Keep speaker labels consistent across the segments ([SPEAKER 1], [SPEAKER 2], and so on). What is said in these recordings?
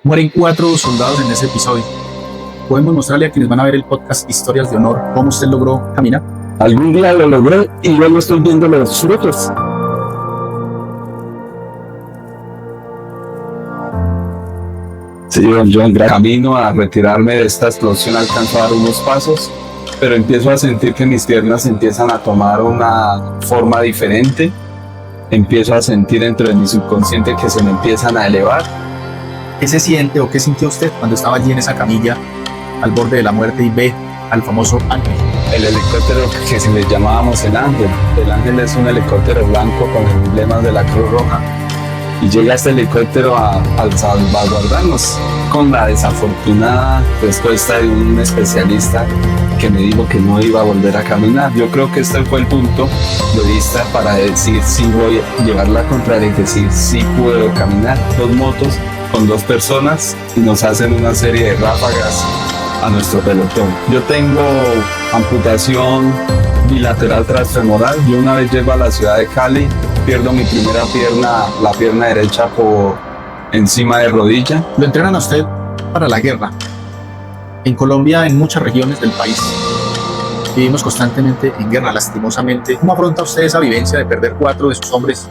[SPEAKER 1] Mueren 4 soldados en ese episodio. Podemos mostrarle a quienes van a ver el podcast Historias de Honor cómo usted logró caminar.
[SPEAKER 2] Algún día lo logré y luego estoy viendo los frutos. Sí, yo en gran camino a retirarme de esta explosión alcanzo a dar unos pasos, pero empiezo a sentir que mis piernas empiezan a tomar una forma diferente. Empiezo a sentir dentro de mi subconsciente que se me empiezan a elevar.
[SPEAKER 1] ¿Qué se siente o qué sintió usted cuando estaba allí en esa camilla al borde de la muerte y ve al famoso ángel?
[SPEAKER 2] El helicóptero que se le llamábamos el Ángel. El Ángel es un helicóptero blanco con el emblema de la Cruz Roja. Y llega este helicóptero a salvaguardarnos con la desafortunada respuesta de un especialista que me dijo que no iba a volver a caminar. Yo creo que este fue el punto de vista para decir si voy a llevar la contraria y decir si puedo caminar. 2 motos con 2 personas y nos hacen una serie de ráfagas a nuestro pelotón. Yo tengo amputación bilateral transfemoral. Yo una vez llego a la ciudad de Cali, pierdo mi primera pierna, la pierna derecha por encima de rodilla.
[SPEAKER 1] Lo entrenan a usted para la guerra. En Colombia, en muchas regiones del país, vivimos constantemente en guerra, lastimosamente. ¿Cómo afronta usted esa vivencia de perder 4 de sus hombres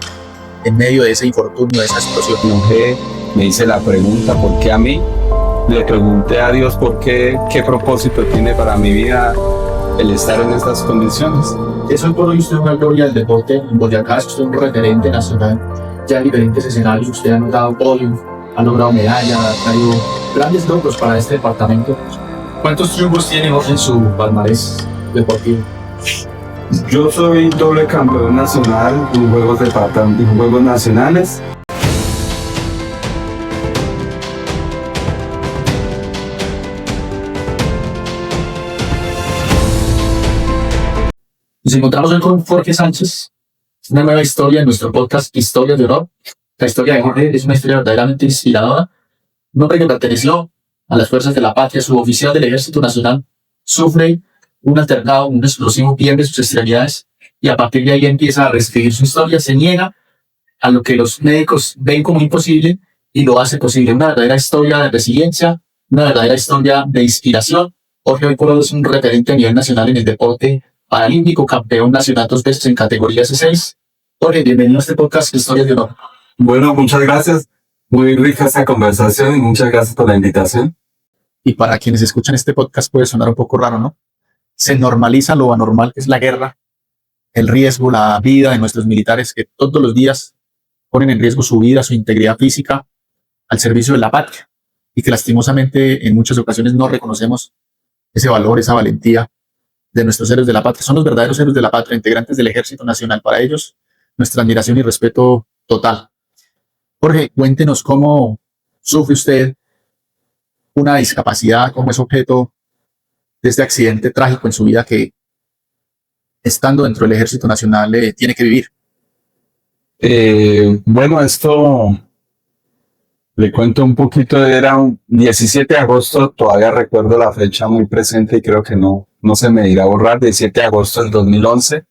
[SPEAKER 1] en medio de ese infortunio, de esa explosión?
[SPEAKER 2] Me enojé, me hice la pregunta, ¿por qué a mí? Le pregunté a Dios por qué propósito tiene para mi vida el estar en estas condiciones.
[SPEAKER 1] Es hoy por hoy usted una gloria del deporte en Boyacá, es usted un referente nacional. Ya en diferentes escenarios usted ha logrado podium, ha logrado medallas, ha traído grandes logros para este departamento. ¿Cuántos triunfos tiene hoy en su palmarés deportivo?
[SPEAKER 2] Yo soy doble campeón nacional en juegos nacionales.
[SPEAKER 1] Nos encontramos hoy con Jorge Sánchez, una nueva historia en nuestro podcast Historias de Honor. La historia de Jorge es una historia verdaderamente inspiradora. Un hombre que perteneció a las fuerzas de la patria, suboficial del Ejército Nacional, sufre un altercado, un explosivo, pierde sus extremidades y a partir de ahí empieza a reescribir su historia, se niega a lo que los médicos ven como imposible y lo hace posible. Una verdadera historia de resiliencia, una verdadera historia de inspiración. Jorge hoy por hoy es un referente a nivel nacional en el deporte paralímpico, campeón nacional 2 veces en categoría C6. Jorge, bienvenido a este podcast Historias de Honor.
[SPEAKER 2] Bueno, muchas gracias. Muy rica esta conversación y muchas gracias por la invitación.
[SPEAKER 1] Y para quienes escuchan este podcast puede sonar un poco raro, ¿no? Se normaliza lo anormal que es la guerra, el riesgo, la vida de nuestros militares que todos los días ponen en riesgo su vida, su integridad física al servicio de la patria y que lastimosamente en muchas ocasiones no reconocemos ese valor, esa valentía de nuestros héroes de la patria. Son los verdaderos héroes de la patria, integrantes del Ejército Nacional. Para ellos, nuestra admiración y respeto total. Jorge, cuéntenos cómo sufre usted una discapacidad, cómo es objeto de este accidente trágico en su vida que, estando dentro del Ejército Nacional, tiene que vivir.
[SPEAKER 2] Bueno, esto le cuento un poquito. Era un 17 de agosto, todavía recuerdo la fecha muy presente y creo que no se me irá a borrar. 17 de agosto del 2011,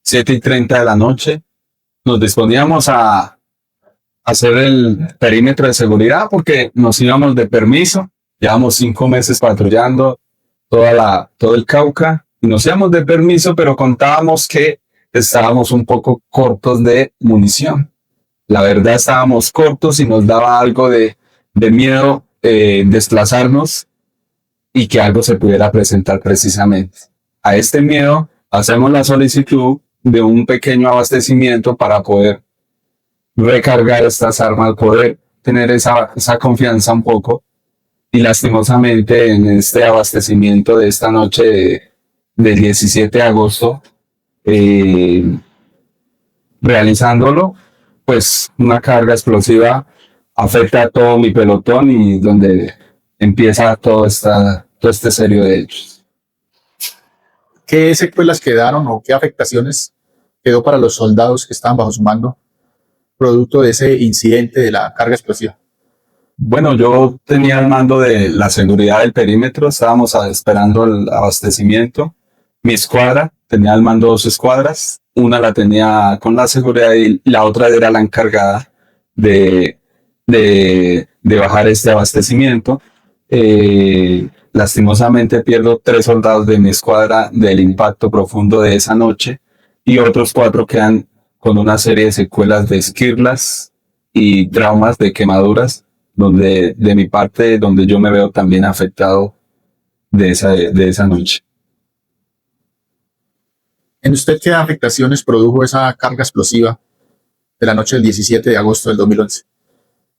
[SPEAKER 2] 7:30 de la noche. Nos disponíamos a hacer el perímetro de seguridad porque nos íbamos de permiso. Llevamos 5 meses patrullando todo el Cauca y nos íbamos de permiso, pero contábamos que estábamos un poco cortos de munición. La verdad, estábamos cortos y nos daba algo de miedo desplazarnos y que algo se pudiera presentar precisamente. A este miedo hacemos la solicitud de un pequeño abastecimiento para poder recargar estas armas, poder tener esa confianza un poco. Y lastimosamente en este abastecimiento de esta noche del 17 de agosto, realizándolo, pues una carga explosiva afecta a todo mi pelotón y donde empieza todo este serio de hechos.
[SPEAKER 1] ¿Qué secuelas quedaron o qué afectaciones quedó para los soldados que estaban bajo su mando producto de ese incidente de la carga explosiva?
[SPEAKER 2] Bueno, yo tenía el mando de la seguridad del perímetro, estábamos esperando el abastecimiento. Mi escuadra tenía el mando 2 escuadras, una la tenía con la seguridad y la otra era la encargada de de bajar este abastecimiento. Lastimosamente pierdo 3 soldados de mi escuadra del impacto profundo de esa noche y otros 4 quedan con una serie de secuelas de esquirlas y traumas de quemaduras, donde de mi parte, donde yo me veo también afectado de esa noche.
[SPEAKER 1] ¿En usted qué afectaciones produjo esa carga explosiva de la noche del 17 de agosto del 2011?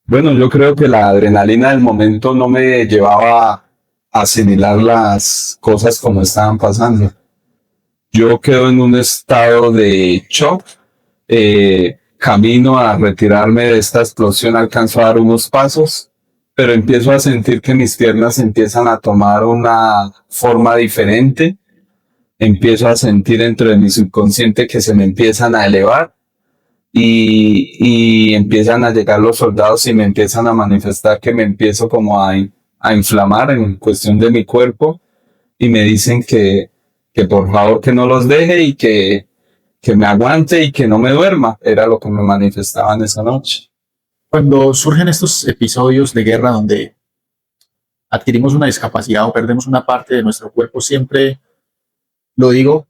[SPEAKER 2] Bueno, yo creo que la adrenalina del momento no me llevaba a asimilar las cosas como estaban pasando. Yo quedo en un estado de shock. Camino a retirarme de esta explosión, alcanzo a dar unos pasos, pero empiezo a sentir que mis piernas empiezan a tomar una forma diferente. Empiezo a sentir dentro de mi subconsciente que se me empiezan a elevar y empiezan a llegar los soldados y me empiezan a manifestar que me empiezo como a inflamar en cuestión de mi cuerpo y me dicen que por favor que no los deje y que me aguante y que no me duerma. Era lo que me manifestaban esa noche.
[SPEAKER 1] Cuando surgen estos episodios de guerra donde adquirimos una discapacidad o perdemos una parte de nuestro cuerpo, siempre lo digo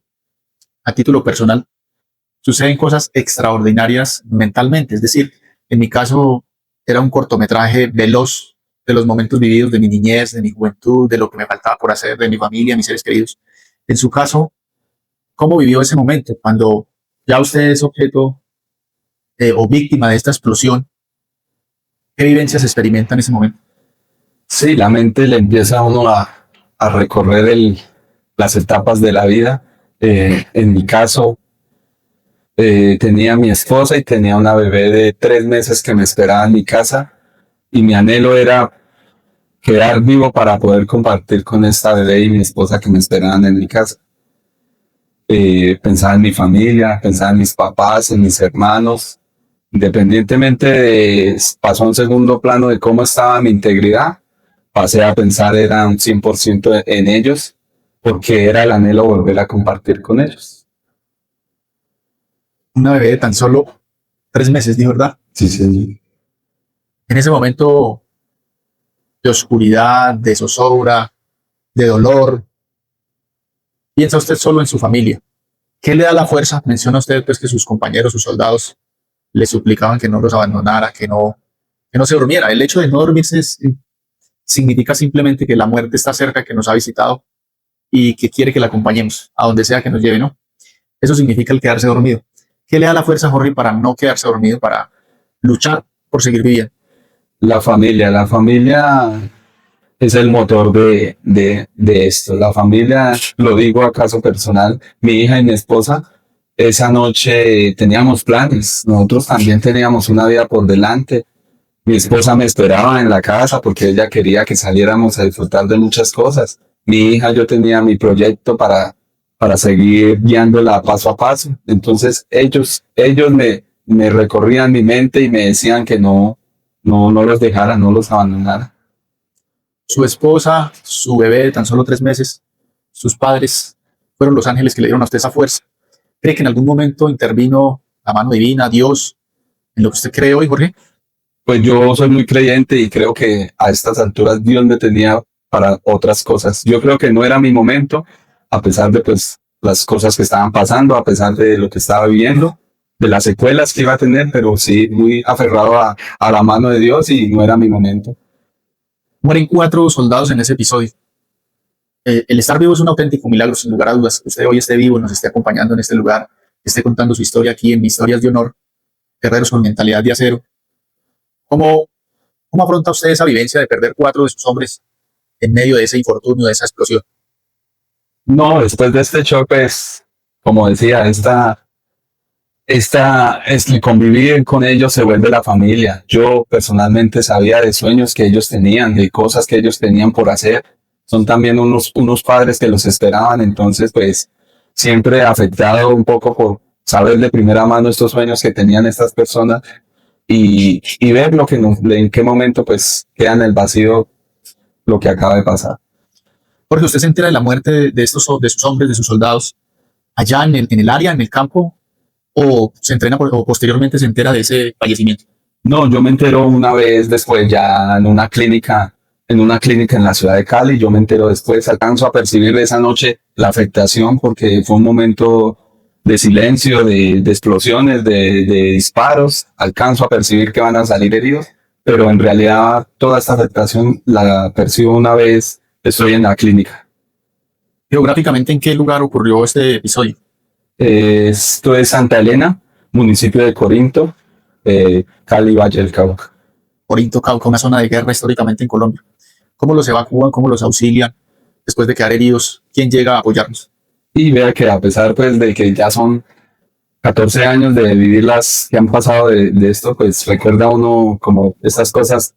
[SPEAKER 1] a título personal, suceden cosas extraordinarias mentalmente. Es decir, en mi caso era un cortometraje veloz de los momentos vividos de mi niñez, de mi juventud, de lo que me faltaba por hacer, de mi familia, mis seres queridos. En su caso, ¿cómo vivió ese momento cuando ya usted es objeto o víctima de esta explosión? ¿Qué vivencias experimenta en ese momento?
[SPEAKER 2] Sí, la mente le empieza a uno a recorrer las etapas de la vida. En mi caso, tenía a mi esposa y tenía una bebé de 3 meses que me esperaba en mi casa y mi anhelo era quedar vivo para poder compartir con esta bebé y mi esposa que me esperaban en mi casa. Pensaba en mi familia, pensaba en mis papás, en mis hermanos. Independientemente pasó a un segundo plano de cómo estaba mi integridad, pasé a pensar era un 100% en ellos, porque era el anhelo volver a compartir con ellos.
[SPEAKER 1] Una bebé de tan solo 3 meses, ¿de verdad?
[SPEAKER 2] Sí, sí.
[SPEAKER 1] En ese momento de oscuridad, de zozobra, de dolor, piensa usted solo en su familia. ¿Qué le da la fuerza? Menciona usted pues que sus compañeros, sus soldados, le suplicaban que no los abandonara, que no se durmiera. El hecho de no dormirse significa simplemente que la muerte está cerca, que nos ha visitado y que quiere que la acompañemos a donde sea que nos lleve, ¿no? Eso significa el quedarse dormido. ¿Qué le da la fuerza, Jorge, para no quedarse dormido, para luchar por seguir viviendo?
[SPEAKER 2] La familia es el motor de esto. La familia, lo digo a caso personal, mi hija y mi esposa, esa noche teníamos planes. Nosotros también teníamos una vida por delante. Mi esposa me esperaba en la casa porque ella quería que saliéramos a disfrutar de muchas cosas. Mi hija, yo tenía mi proyecto para seguir guiándola paso a paso. Entonces ellos me recorrían mi mente y me decían que no los dejara, no los abandonara.
[SPEAKER 1] Su esposa, su bebé de tan solo 3 meses, sus padres fueron los ángeles que le dieron a usted esa fuerza. ¿Cree que en algún momento intervino la mano divina, Dios, en lo que usted cree hoy, Jorge?
[SPEAKER 2] Pues yo soy muy creyente y creo que a estas alturas Dios me tenía para otras cosas. Yo creo que no era mi momento, a pesar de pues las cosas que estaban pasando, a pesar de lo que estaba viviendo, de las secuelas que iba a tener, pero sí muy aferrado a la mano de Dios y no era mi momento.
[SPEAKER 1] Mueren 4 soldados en ese episodio. El estar vivo es un auténtico milagro, sin lugar a dudas. Que usted hoy esté vivo, nos esté acompañando en este lugar, esté contando su historia aquí en Historias de Honor, Guerreros con Mentalidad de Acero. ¿Cómo afronta usted esa vivencia de perder 4 de sus hombres en medio de ese infortunio, de esa explosión?
[SPEAKER 2] No, después de este shock, pues, como decía, convivir con ellos se vuelve la familia. Yo personalmente sabía de sueños que ellos tenían, de cosas que ellos tenían por hacer. Son también unos padres que los esperaban, entonces pues siempre afectado un poco por saber de primera mano estos sueños que tenían estas personas y ver en qué momento pues queda en el vacío lo que acaba de pasar.
[SPEAKER 1] Porque usted se entera de la muerte de sus hombres, de sus soldados, allá en el área, en el campo, o se entrena o posteriormente se entera de ese fallecimiento.
[SPEAKER 2] No, yo me entero una vez después ya en una clínica en la ciudad de Cali, yo me entero después, alcanzo a percibir esa noche la afectación porque fue un momento de silencio, de explosiones, de disparos, alcanzo a percibir que van a salir heridos, pero en realidad toda esta afectación la percibo una vez estoy en la clínica.
[SPEAKER 1] Geográficamente, ¿en qué lugar ocurrió este episodio?
[SPEAKER 2] Esto es Santa Elena, municipio de Corinto, Cali, Valle del Cauca.
[SPEAKER 1] Corinto, Cauca, una zona de guerra históricamente en Colombia. ¿Cómo los evacúan? ¿Cómo los auxilian? Después de quedar heridos, ¿quién llega a apoyarnos?
[SPEAKER 2] Y vea que a pesar pues de que ya son 14 años de vivir las que han pasado de esto, pues recuerda uno como estas cosas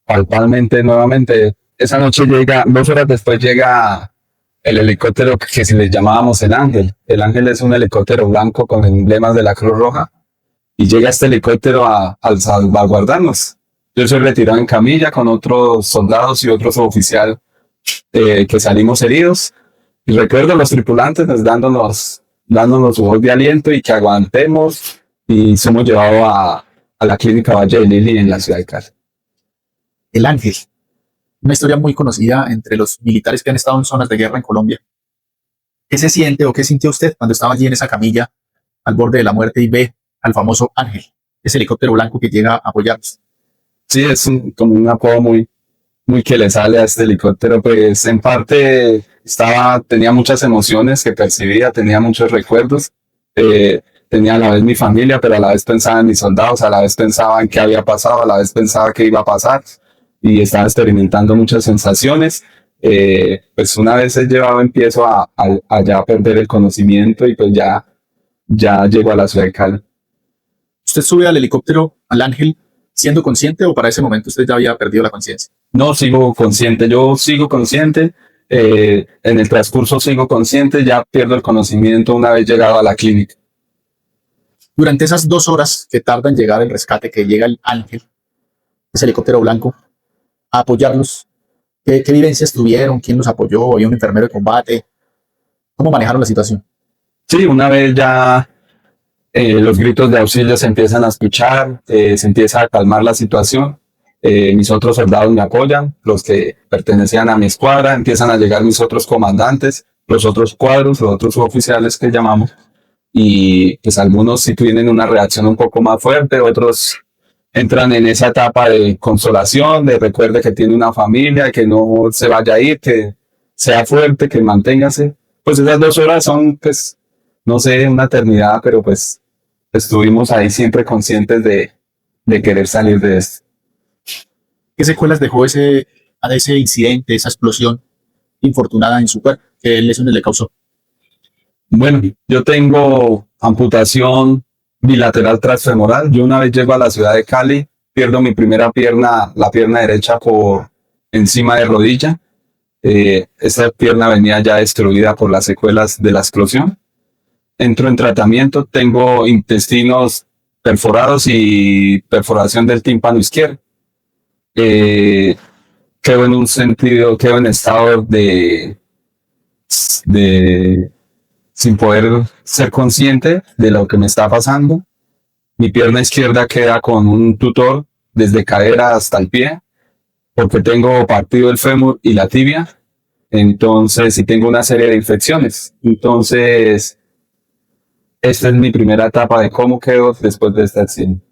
[SPEAKER 2] palpablemente nuevamente. Esa noche llega, 2 horas después llega el helicóptero que si les llamábamos el Ángel. El Ángel es un helicóptero blanco con emblemas de la Cruz Roja y llega este helicóptero al salvaguardarnos. Yo soy retirado en camilla con otros soldados y otros oficiales que salimos heridos. Y recuerdo a los tripulantes dándonos su voz de aliento y que aguantemos y somos llevados a la clínica Valle de Lili en la ciudad de Cali.
[SPEAKER 1] El Ángel, una historia muy conocida entre los militares que han estado en zonas de guerra en Colombia. ¿Qué se siente o qué sintió usted cuando estaba allí en esa camilla al borde de la muerte y ve al famoso Ángel, ese helicóptero blanco que llega a apoyarnos?
[SPEAKER 2] Sí, es como un apodo muy que le sale a este helicóptero, pues en parte tenía muchas emociones que percibía, tenía muchos recuerdos, tenía a la vez mi familia, pero a la vez pensaba en mis soldados, a la vez pensaba en qué había pasado, a la vez pensaba qué iba a pasar y estaba experimentando muchas sensaciones. Pues una vez he llevado, empiezo a ya perder el conocimiento y pues ya llego a la ciudad de Cali.
[SPEAKER 1] ¿Usted sube al helicóptero, al Ángel, siendo consciente o para ese momento usted ya había perdido la conciencia?
[SPEAKER 2] No, sigo consciente, yo sigo consciente, en el transcurso sigo consciente, ya pierdo el conocimiento una vez llegado a la clínica.
[SPEAKER 1] Durante esas 2 horas que tarda en llegar el rescate, que llega el Ángel, ese helicóptero blanco, a apoyarlos, ¿qué vivencias tuvieron? ¿Quién los apoyó? ¿Había un enfermero de combate? ¿Cómo manejaron la situación?
[SPEAKER 2] Sí, una vez ya los gritos de auxilio se empiezan a escuchar, se empieza a calmar la situación. Mis otros soldados me apoyan, los que pertenecían a mi escuadra, empiezan a llegar mis otros comandantes, los otros cuadros, los otros oficiales que llamamos, y pues algunos sí tienen una reacción un poco más fuerte, otros entran en esa etapa de consolación, de recuerde que tiene una familia, que no se vaya a ir, que sea fuerte, que manténgase. Pues esas 2 horas son, pues, no sé, una eternidad, pero pues estuvimos ahí siempre conscientes de querer salir de esto.
[SPEAKER 1] ¿Qué secuelas dejó ese incidente, esa explosión infortunada en su cuerpo? ¿Qué lesiones le causó?
[SPEAKER 2] Bueno, yo tengo amputación bilateral transfemoral. Yo una vez llego a la ciudad de Cali, pierdo mi primera pierna, la pierna derecha por encima de rodilla. Esa pierna venía ya destruida por las secuelas de la explosión. Entro en tratamiento, tengo intestinos perforados y perforación del tímpano izquierdo. Quedo en estado de sin poder ser consciente de lo que me está pasando. Mi pierna izquierda queda con un tutor desde cadera hasta el pie, porque tengo partido el fémur y la tibia. Entonces, sí tengo una serie de infecciones. Entonces, esta es mi primera etapa de cómo quedo después de este accidente.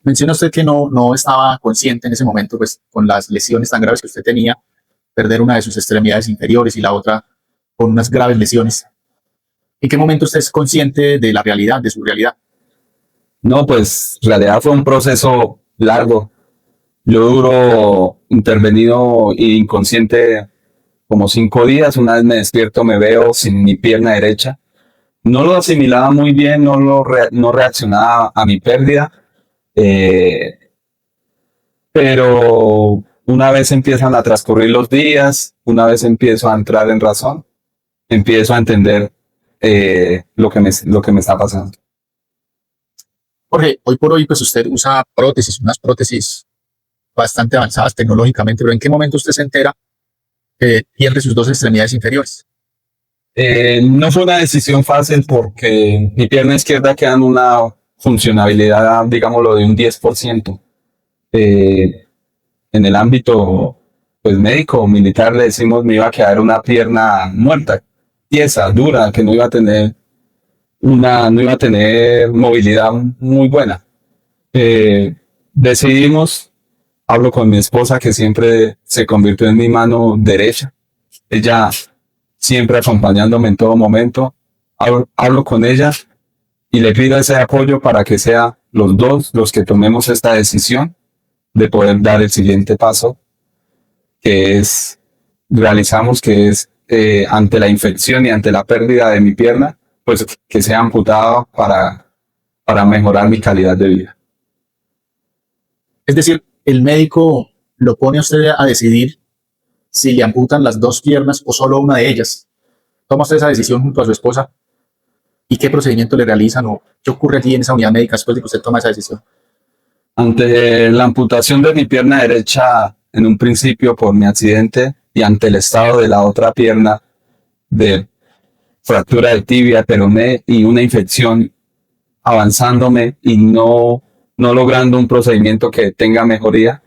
[SPEAKER 1] Menciona usted que no estaba consciente en ese momento, pues con las lesiones tan graves que usted tenía, perder una de sus extremidades inferiores y la otra con unas graves lesiones. ¿En qué momento usted es consciente de la realidad, de su realidad?
[SPEAKER 2] No, pues en realidad fue un proceso largo. Yo duro intervenido e inconsciente como 5 días. Una vez me despierto, me veo sin mi pierna derecha. No lo asimilaba muy bien, no reaccionaba a mi pérdida. Pero una vez empiezan a transcurrir los días, una vez empiezo a entrar en razón, empiezo a entender lo que me está pasando.
[SPEAKER 1] Jorge, hoy por hoy pues usted usa prótesis, unas prótesis bastante avanzadas tecnológicamente, pero ¿en qué momento usted se entera que pierde sus 2 extremidades inferiores?
[SPEAKER 2] No fue una decisión fácil porque mi pierna izquierda queda funcionabilidad, digámoslo, de un 10%. En el ámbito pues médico o militar le decimos me iba a quedar una pierna muerta, tiesa, dura, que no iba a tener movilidad muy buena. Decidimos, hablo con mi esposa que siempre se convirtió en mi mano derecha, ella siempre acompañándome en todo momento, hablo con ella y le pido ese apoyo para que sea los dos los que tomemos esta decisión de poder dar el siguiente paso que es, realizamos, que es ante la infección y ante la pérdida de mi pierna, pues que sea amputado para mejorar mi calidad de vida.
[SPEAKER 1] Es decir, el médico lo pone a usted a decidir si le amputan las dos piernas o solo una de ellas. Toma usted esa decisión junto a su esposa y qué procedimiento le realizan o qué ocurre allí en esa unidad médica después de que usted toma esa decisión.
[SPEAKER 2] Ante la amputación de mi pierna derecha en un principio por mi accidente y ante el estado de la otra pierna de fractura de tibia, peroné y una infección avanzándome y no logrando un procedimiento que tenga mejoría,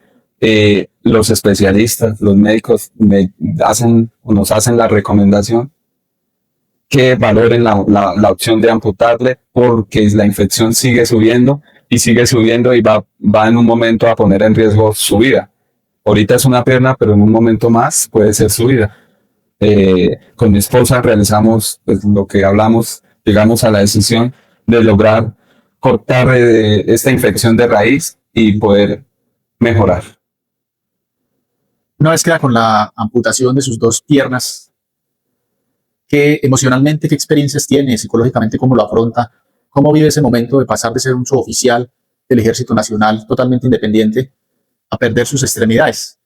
[SPEAKER 2] los especialistas, los médicos nos hacen la recomendación que valoren la opción de amputarle porque la infección sigue subiendo y va en un momento a poner en riesgo su vida. Ahorita es una pierna, pero en un momento más puede ser su vida. Con mi esposa realizamos pues, lo que hablamos, llegamos a la decisión de lograr cortar esta infección de raíz y poder mejorar.
[SPEAKER 1] Una vez queda con la amputación de sus dos piernas, ¿qué emocionalmente, qué experiencias tiene, psicológicamente, cómo lo afronta? ¿Cómo vive ese momento de pasar de ser un suboficial del Ejército Nacional totalmente independiente a perder sus extremidades?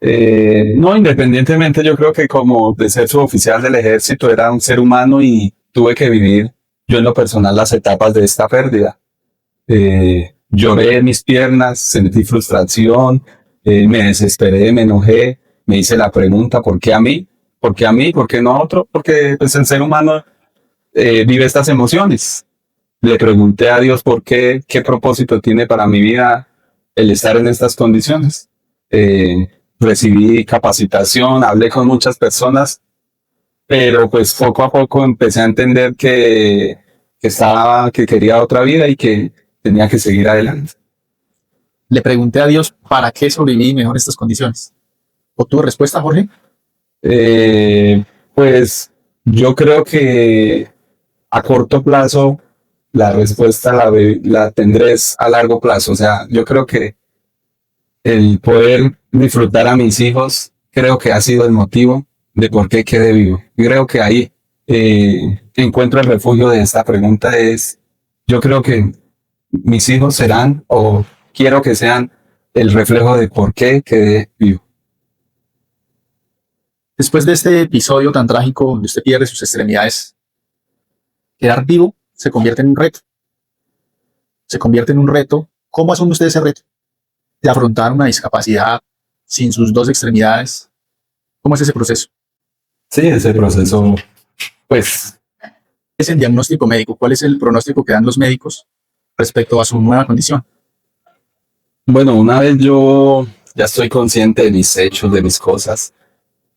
[SPEAKER 2] No, independientemente, yo creo que como de ser suboficial del ejército era un ser humano y tuve que vivir yo en lo personal las etapas de esta pérdida. Lloré en mis piernas, sentí frustración, me desesperé, me enojé, me hice la pregunta, ¿por qué a mí? ¿Por qué a mí? ¿Por qué no a otro? Porque pues, el ser humano vive estas emociones. Le pregunté a Dios por qué propósito tiene para mi vida el estar en estas condiciones. Recibí capacitación, hablé con muchas personas, pero pues poco a poco empecé a entender que quería otra vida y que tenía que seguir adelante.
[SPEAKER 1] Le pregunté a Dios para qué sobreviví mejor en estas condiciones. ¿Obtuvo respuesta, Jorge?
[SPEAKER 2] Pues yo creo que a corto plazo la respuesta la tendré a largo plazo. O sea, yo creo que el poder disfrutar a mis hijos, creo que ha sido el motivo de por qué quedé vivo. Creo que ahí encuentro el refugio de esta pregunta yo creo que mis hijos serán, o quiero que sean, el reflejo de por qué quedé vivo.
[SPEAKER 1] Después de este episodio tan trágico donde usted pierde sus extremidades, quedar vivo se convierte en un reto. Se convierte en un reto. ¿Cómo asume usted ese reto de afrontar una discapacidad sin sus dos extremidades? ¿Cómo es ese proceso?
[SPEAKER 2] Sí, ese proceso, pues...
[SPEAKER 1] ¿Es el diagnóstico médico? ¿Cuál es el pronóstico que dan los médicos respecto a su nueva condición?
[SPEAKER 2] Bueno, una vez yo ya estoy consciente de mis hechos, de mis cosas,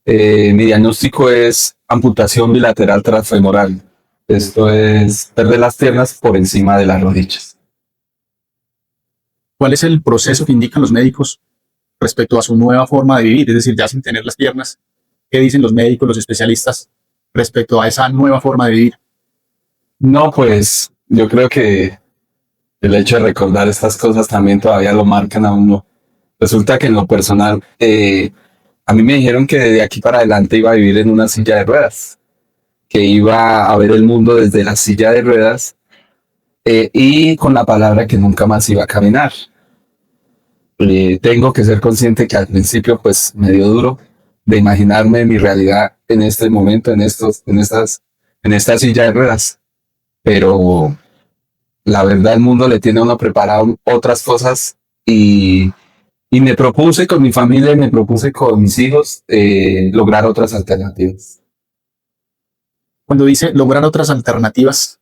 [SPEAKER 2] mi diagnóstico es amputación bilateral transfemoral. Esto es perder las piernas por encima de las rodillas.
[SPEAKER 1] ¿Cuál es el proceso que indican los médicos respecto a su nueva forma de vivir? Es decir, ya sin tener las piernas, ¿qué dicen los médicos, los especialistas respecto a esa nueva forma de vivir?
[SPEAKER 2] No, pues yo creo que el hecho de recordar estas cosas también todavía lo marcan a uno. Resulta que en lo personal, a mí me dijeron que de aquí para adelante iba a vivir en una silla de ruedas, que iba a ver el mundo desde la silla de ruedas y con la palabra que nunca más iba a caminar. Tengo que ser consciente que al principio pues me dio duro de imaginarme mi realidad en este momento, en esta silla de ruedas. Pero la verdad el mundo le tiene a uno preparado otras cosas y me propuse con mi familia, me propuse con mis hijos lograr otras alternativas.
[SPEAKER 1] Cuando dice lograr otras alternativas,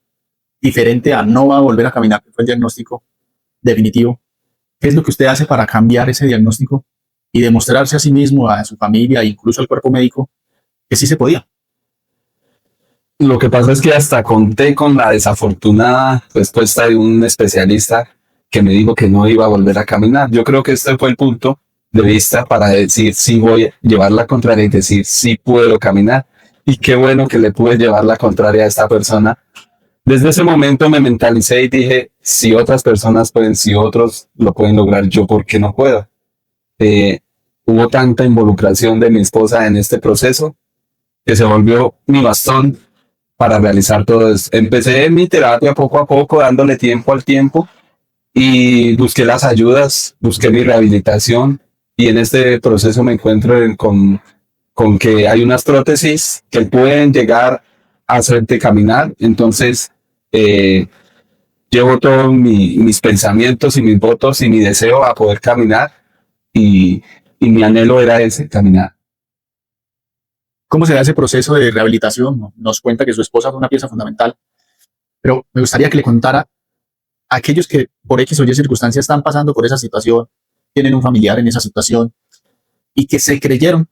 [SPEAKER 1] diferente a no va a volver a caminar, que fue el diagnóstico definitivo. ¿Qué es lo que usted hace para cambiar ese diagnóstico y demostrarse a sí mismo, a su familia e incluso al cuerpo médico que sí se podía?
[SPEAKER 2] Lo que pasa es que hasta conté con la desafortunada respuesta de un especialista que me dijo que no iba a volver a caminar. Yo creo que este fue el punto de vista para decir si voy a llevar la contraria y decir si puedo caminar. Y qué bueno que le pude llevar la contraria a esta persona. Desde ese momento me mentalicé y dije, si otras personas pueden, si otros lo pueden lograr, yo por qué no puedo. Eh, Hubo tanta involucración de mi esposa en este proceso que se volvió mi bastón para realizar todo eso. Empecé mi terapia poco a poco, dándole tiempo al tiempo y busqué las ayudas, busqué mi rehabilitación y en este proceso me encuentro con que hay unas prótesis que pueden llegar a hacerte caminar. Entonces, eh, llevo todos mis pensamientos y mis votos y mi deseo a poder caminar y, y mi anhelo era ese, caminar.
[SPEAKER 1] ¿Cómo se da ese proceso de rehabilitación? Nos cuenta que su esposa fue una pieza fundamental, pero me gustaría que le contara a aquellos que por X o Y circunstancias están pasando por esa situación, tienen un familiar en esa situación y que se creyeron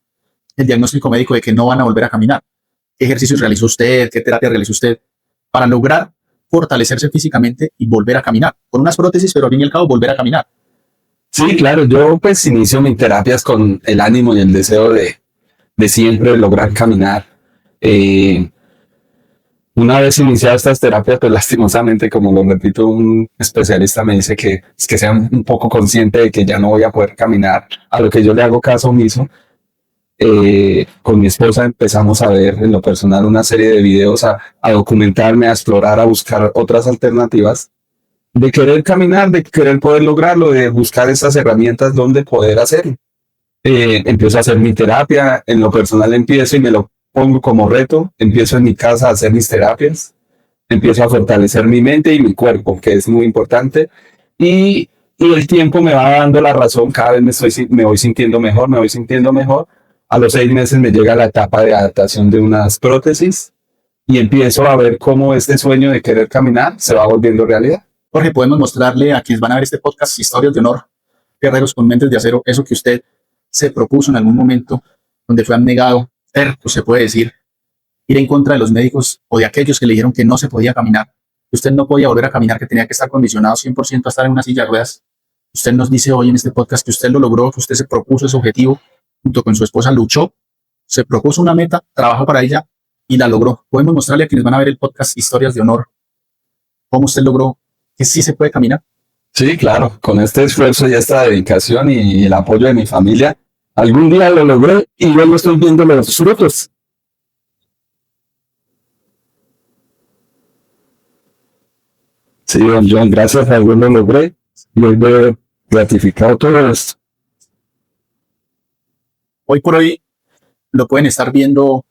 [SPEAKER 1] el diagnóstico médico de que no van a volver a caminar. ¿Qué ejercicios realizó usted? ¿Qué terapia realizó usted para lograr fortalecerse físicamente y volver a caminar? Con unas prótesis, pero al fin y al cabo volver a caminar.
[SPEAKER 2] Sí, claro, yo pues inicio mis terapias con el ánimo y el deseo de siempre lograr caminar. Eh, una vez iniciadas estas terapias, pues lastimosamente, como lo repito, un especialista me dice que es que sea un poco consciente de que ya no voy a poder caminar, a lo que yo le hago caso omiso. Con mi esposa empezamos a ver en lo personal una serie de videos, a documentarme, a explorar, a buscar otras alternativas, de querer caminar, de querer poder lograrlo, de buscar esas herramientas donde poder hacerlo. Empiezo a hacer mi terapia, en lo personal empiezo y me lo pongo como reto, empiezo en mi casa a hacer mis terapias, empiezo a fortalecer mi mente y mi cuerpo, que es muy importante, y el tiempo me va dando la razón, cada vez me voy sintiendo mejor, me voy sintiendo mejor. A los 6 meses me llega la etapa de adaptación de unas prótesis y empiezo a ver cómo este sueño de querer caminar se va volviendo realidad.
[SPEAKER 1] Jorge, podemos mostrarle a quienes van a ver este podcast Historias de Honor, Guerreros con Mentes de Acero, eso que usted se propuso en algún momento, donde fue abnegado, terco, se puede decir, ir en contra de los médicos o de aquellos que le dijeron que no se podía caminar, que usted no podía volver a caminar, que tenía que estar condicionado 100% a estar en una silla de ruedas. Usted nos dice hoy en este podcast que usted lo logró, que usted se propuso ese objetivo, junto con su esposa luchó, se propuso una meta, trabajó para ella y la logró. Podemos mostrarle a quienes van a ver el podcast Historias de Honor cómo usted logró que sí se puede caminar.
[SPEAKER 2] Sí, claro, con este esfuerzo y esta dedicación y el apoyo de mi familia, algún día lo logré y luego estoy viendo los frutos. Sí, don John, gracias a Dios lo logré y hoy veo gratificado todo esto.
[SPEAKER 1] Hoy por hoy lo pueden estar viendo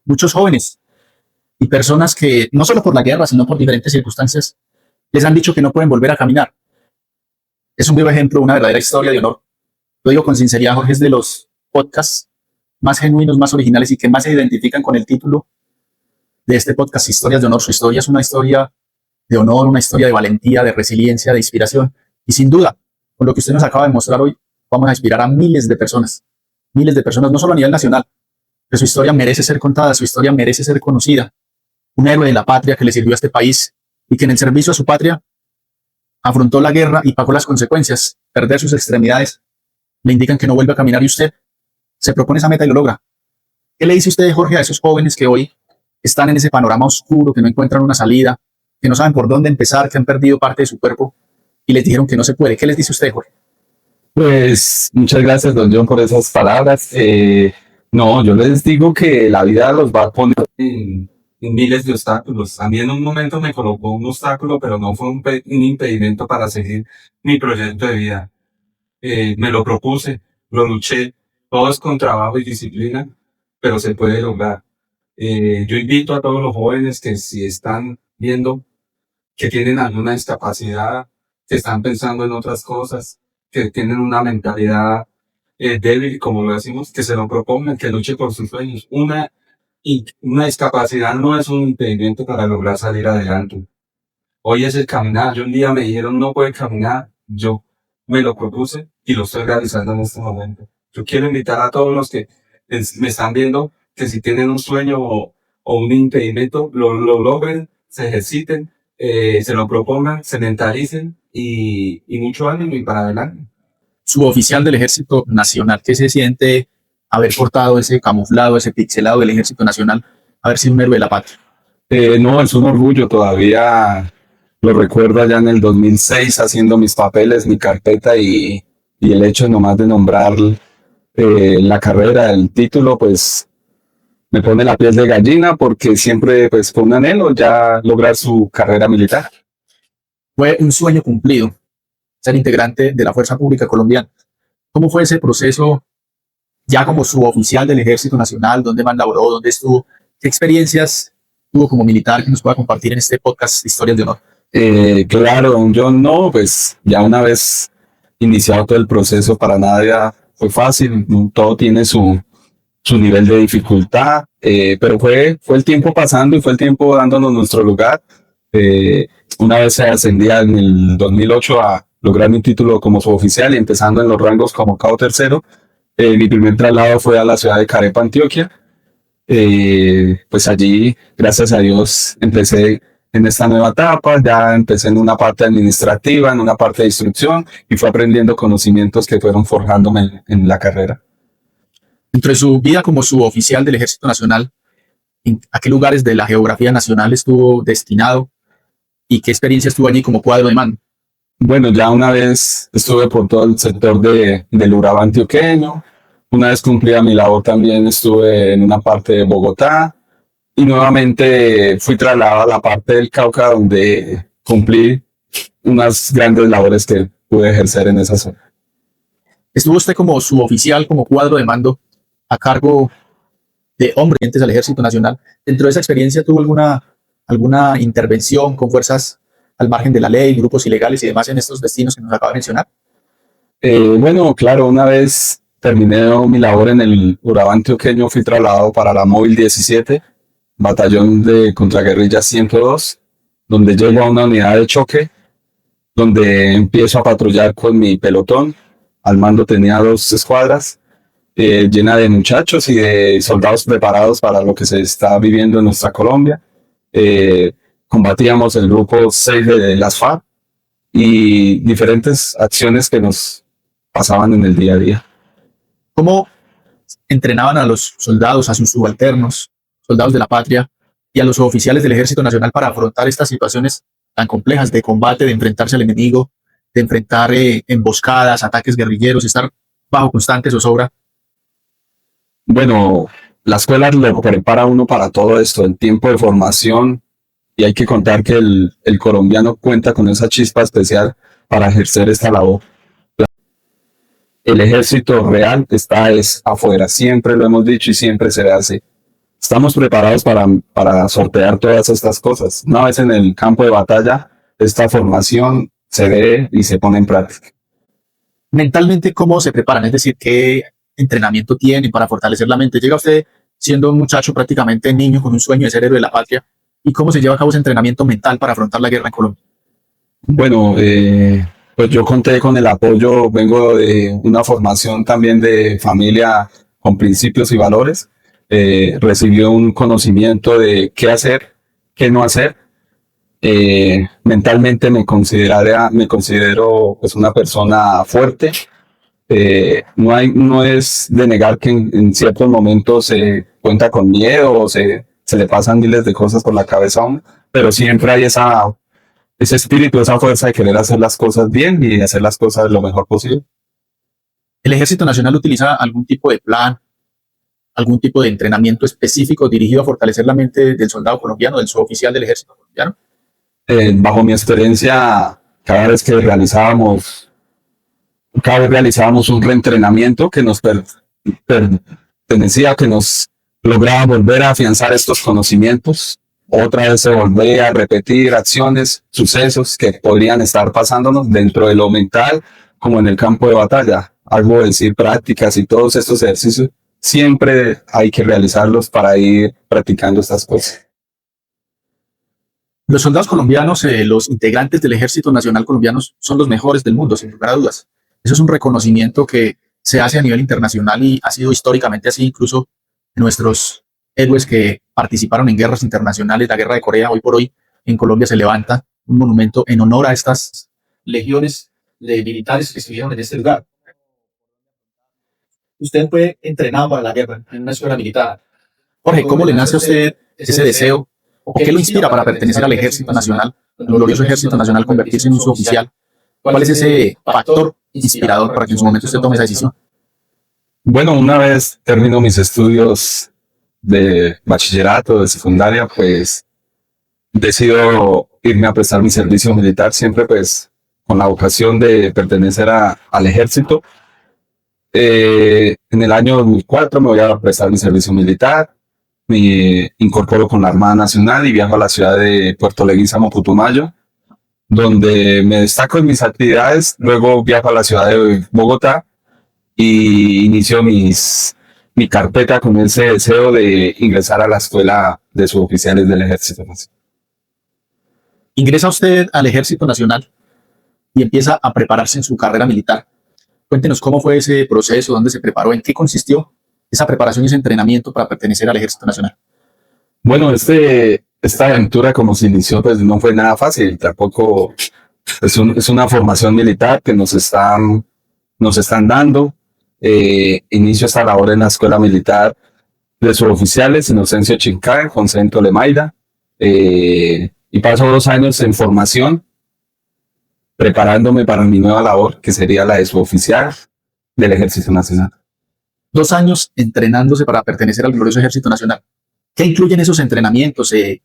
[SPEAKER 1] muchos jóvenes y personas que no solo por la guerra, sino por diferentes circunstancias, les han dicho que no pueden volver a caminar. Es un vivo ejemplo, una verdadera historia de honor. Lo digo con sinceridad, Jorge, es de los podcasts más genuinos, más originales y que más se identifican con el título de este podcast, Historias de Honor. Su historia es una historia de honor, una historia de valentía, de resiliencia, de inspiración. Y sin duda, con lo que usted nos acaba de mostrar hoy, vamos a inspirar a miles de personas, no solo a nivel nacional, que su historia merece ser contada, su historia merece ser conocida. Un héroe de la patria que le sirvió a este país y que en el servicio a su patria afrontó la guerra y pagó las consecuencias, perder sus extremidades. Le indican que no vuelve a caminar y usted se propone esa meta y lo logra. ¿Qué le dice usted, Jorge, a esos jóvenes que hoy están en ese panorama oscuro, que no encuentran una salida, que no saben por dónde empezar, que han perdido parte de su cuerpo y les dijeron que no se puede? ¿Qué les dice usted, Jorge?
[SPEAKER 2] Pues muchas gracias, don John, por esas palabras. No, yo les digo que la vida los va a poner en miles de obstáculos. A mí en un momento me colocó un obstáculo, pero no fue un impedimento para seguir mi proyecto de vida. Me lo propuse, lo luché, todo es con trabajo y disciplina, pero se puede lograr. Yo invito a todos los jóvenes que si están viendo que tienen alguna discapacidad, que están pensando en otras cosas, que tienen una mentalidad débil, como lo decimos, que se lo propongan, que luchen por sus sueños. Una discapacidad no es un impedimento para lograr salir adelante. Hoy es el caminar. Yo un día me dijeron no puede caminar. Yo me lo propuse y lo estoy realizando en este momento. Yo quiero invitar a todos los que me están viendo que si tienen un sueño o un impedimento, lo logren, se ejerciten, se lo propongan, se mentalicen y mucho ánimo y para adelante.
[SPEAKER 1] Suboficial del Ejército Nacional, ¿qué se siente haber portado ese camuflado, ese pixelado del Ejército Nacional, haber sido un héroe de la patria?
[SPEAKER 2] No, es un orgullo, todavía lo recuerdo allá en el 2006 haciendo mis papeles, mi carpeta y el hecho nomás de nombrar la carrera, el título, pues me pone la piel de gallina porque siempre pues fue un anhelo ya lograr su carrera militar.
[SPEAKER 1] Fue un sueño cumplido, ser integrante de la Fuerza Pública Colombiana. ¿Cómo fue ese proceso ya como suboficial del Ejército Nacional? ¿Dónde más laboró? ¿Dónde estuvo? ¿Qué experiencias tuvo como militar que nos pueda compartir en este podcast Historias de Honor?
[SPEAKER 2] Claro, yo no, pues ya una vez iniciado todo el proceso, para nada ya fue fácil, todo tiene su nivel de dificultad, pero fue el tiempo pasando y fue el tiempo dándonos nuestro lugar. Eh, una vez se ascendía en el 2008 a lograr mi título como suboficial y empezando en los rangos como cabo tercero, mi primer traslado fue a la ciudad de Carepa, Antioquia. Pues allí, gracias a Dios, empecé en esta nueva etapa, ya empecé en una parte administrativa, en una parte de instrucción y fue aprendiendo conocimientos que fueron forjándome en la carrera.
[SPEAKER 1] Dentro de su vida como suboficial del Ejército Nacional, ¿a qué lugares de la geografía nacional estuvo destinado y qué experiencias tuvo allí como cuadro de mando?
[SPEAKER 2] Bueno, ya una vez estuve por todo el sector del Urabá antioqueño, una vez cumplida mi labor también estuve en una parte de Bogotá y nuevamente fui trasladado a la parte del Cauca donde cumplí unas grandes labores que pude ejercer en esa zona.
[SPEAKER 1] Estuvo usted como suboficial, como cuadro de mando, a cargo de hombres al Ejército Nacional. Dentro de esa experiencia, ¿tuvo alguna intervención con fuerzas al margen de la ley, grupos ilegales y demás en estos destinos que nos acaba de mencionar?
[SPEAKER 2] Bueno, claro, una vez terminé mi labor en el Urabá antioqueño, fui trasladado para la Móvil 17, batallón de contraguerrilla 102, donde llego a una unidad de choque, donde empiezo a patrullar con mi pelotón. Al mando tenía 2 escuadras llena de muchachos y de soldados preparados para lo que se está viviendo en nuestra Colombia. Combatíamos el grupo 6 de las FARC y diferentes acciones que nos pasaban en el día a día.
[SPEAKER 1] ¿Cómo entrenaban a los soldados, a sus subalternos, soldados de la patria, y a los oficiales del Ejército Nacional para afrontar estas situaciones tan complejas de combate, de enfrentarse al enemigo, de enfrentar emboscadas, ataques guerrilleros, estar bajo constante zozobra?
[SPEAKER 2] Bueno, la escuela lo prepara a uno para todo esto, el tiempo de formación, y hay que contar que el colombiano cuenta con esa chispa especial para ejercer esta labor. El ejército real está es afuera, siempre lo hemos dicho y siempre será así. Estamos preparados para sortear todas estas cosas. Una vez en el campo de batalla, esta formación se ve y se pone en práctica.
[SPEAKER 1] Mentalmente, ¿cómo se preparan? Es decir, ¿qué entrenamiento tienen para fortalecer la mente? Llega usted siendo un muchacho prácticamente niño con un sueño de ser héroe de la patria. ¿Y cómo se lleva a cabo ese entrenamiento mental para afrontar la guerra en Colombia?
[SPEAKER 2] Bueno, pues yo conté con el apoyo, vengo de una formación también de familia con principios y valores. Recibí un conocimiento de qué hacer, qué no hacer. Mentalmente me considero pues una persona fuerte. No es de negar que en ciertos momentos se cuenta con miedo o se le pasan miles de cosas por la cabeza a uno, pero siempre hay ese espíritu, esa fuerza de querer hacer las cosas bien y hacer las cosas lo mejor posible.
[SPEAKER 1] ¿El Ejército Nacional utiliza algún tipo de plan, algún tipo de entrenamiento específico dirigido a fortalecer la mente del soldado colombiano, del suboficial del Ejército colombiano?
[SPEAKER 2] Bajo mi experiencia, cada vez realizábamos un reentrenamiento que nos pertenecía, que nos lograba volver a afianzar estos conocimientos. Otra vez se volvía a repetir acciones, sucesos que podrían estar pasándonos dentro de lo mental, como en el campo de batalla. Algo decir prácticas y todos estos ejercicios, siempre hay que realizarlos para ir practicando estas cosas.
[SPEAKER 1] Los soldados colombianos, los integrantes del Ejército Nacional colombiano son los mejores del mundo, sin lugar a dudas. Eso es un reconocimiento que se hace a nivel internacional y ha sido históricamente así. Incluso nuestros héroes que participaron en guerras internacionales, la guerra de Corea, hoy por hoy en Colombia se levanta un monumento en honor a estas legiones de militares que estuvieron en este lugar. Usted fue entrenado para la guerra en una escuela militar. Jorge, ¿cómo le nace a usted ese deseo? ¿O qué lo inspira para pertenecer al Ejército Nacional, al glorioso Ejército Nacional, convertirse en un suboficial? ¿Cuál es ese factor inspirador para que en su momento usted tome esa decisión?
[SPEAKER 2] Bueno, una vez termino mis estudios de bachillerato, de secundaria, pues decido irme a prestar mi servicio militar, siempre pues con la vocación de pertenecer al ejército. En el año 2004 me voy a prestar mi servicio militar, me incorporo con la Armada Nacional y viajo a la ciudad de Puerto Leguízamo, Putumayo, donde me destaco en mis actividades. Luego viajo a la ciudad de Bogotá y inicio mi carpeta con ese deseo de ingresar a la escuela de suboficiales del Ejército Nacional.
[SPEAKER 1] Ingresa usted al Ejército Nacional y empieza a prepararse en su carrera militar. Cuéntenos cómo fue ese proceso, dónde se preparó, en qué consistió esa preparación y ese entrenamiento para pertenecer al Ejército Nacional.
[SPEAKER 2] Bueno, esta aventura como se inició, pues no fue nada fácil. Tampoco es una formación militar que nos están dando. Inicio esta labor en la Escuela Militar de Suboficiales Inocencio Chincay, con sede en Tolemaida. Y paso 2 años en formación, preparándome para mi nueva labor, que sería la de suboficial del Ejército Nacional.
[SPEAKER 1] 2 años entrenándose para pertenecer al glorioso Ejército Nacional. ¿Qué incluyen esos entrenamientos? ¿Qué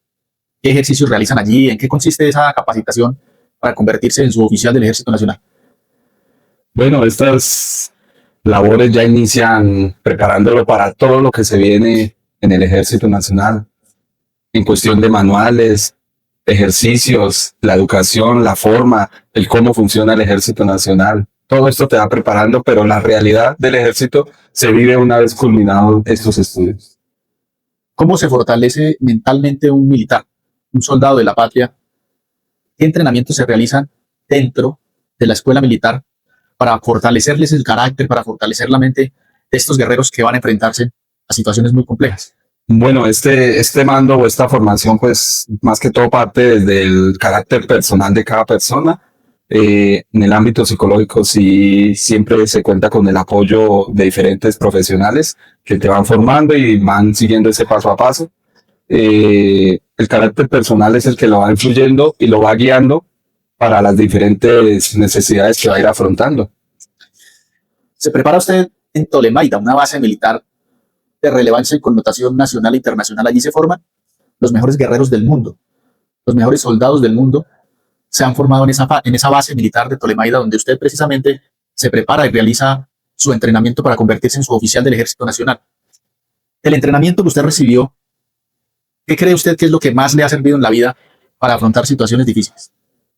[SPEAKER 1] ejercicios realizan allí? ¿En qué consiste esa capacitación para convertirse en suboficial del Ejército Nacional?
[SPEAKER 2] Bueno, estas labores ya inician preparándolo para todo lo que se viene en el Ejército Nacional, en cuestión de manuales, ejercicios, la educación, la forma, el cómo funciona el Ejército Nacional. Todo esto te va preparando, pero la realidad del ejército se vive una vez culminados estos estudios.
[SPEAKER 1] ¿Cómo se fortalece mentalmente un militar, un soldado de la patria? ¿Qué entrenamientos se realizan dentro de la escuela militar para fortalecerles el carácter, para fortalecer la mente de estos guerreros que van a enfrentarse a situaciones muy complejas?
[SPEAKER 2] Bueno, este mando o esta formación, pues más que todo parte desde el carácter personal de cada persona. En el ámbito psicológico sí siempre se cuenta con el apoyo de diferentes profesionales que te van formando y van siguiendo ese paso a paso. El carácter personal es el que lo va influyendo y lo va guiando para las diferentes necesidades que va a ir afrontando.
[SPEAKER 1] Se prepara usted en Tolemaida, una base militar de relevancia y connotación nacional e internacional. Allí se forman los mejores guerreros del mundo, los mejores soldados del mundo se han formado en esa base militar de Tolemaida, donde usted precisamente se prepara y realiza su entrenamiento para convertirse en suboficial del Ejército Nacional. El entrenamiento que usted recibió, ¿qué cree usted que es lo que más le ha servido en la vida para afrontar situaciones difíciles?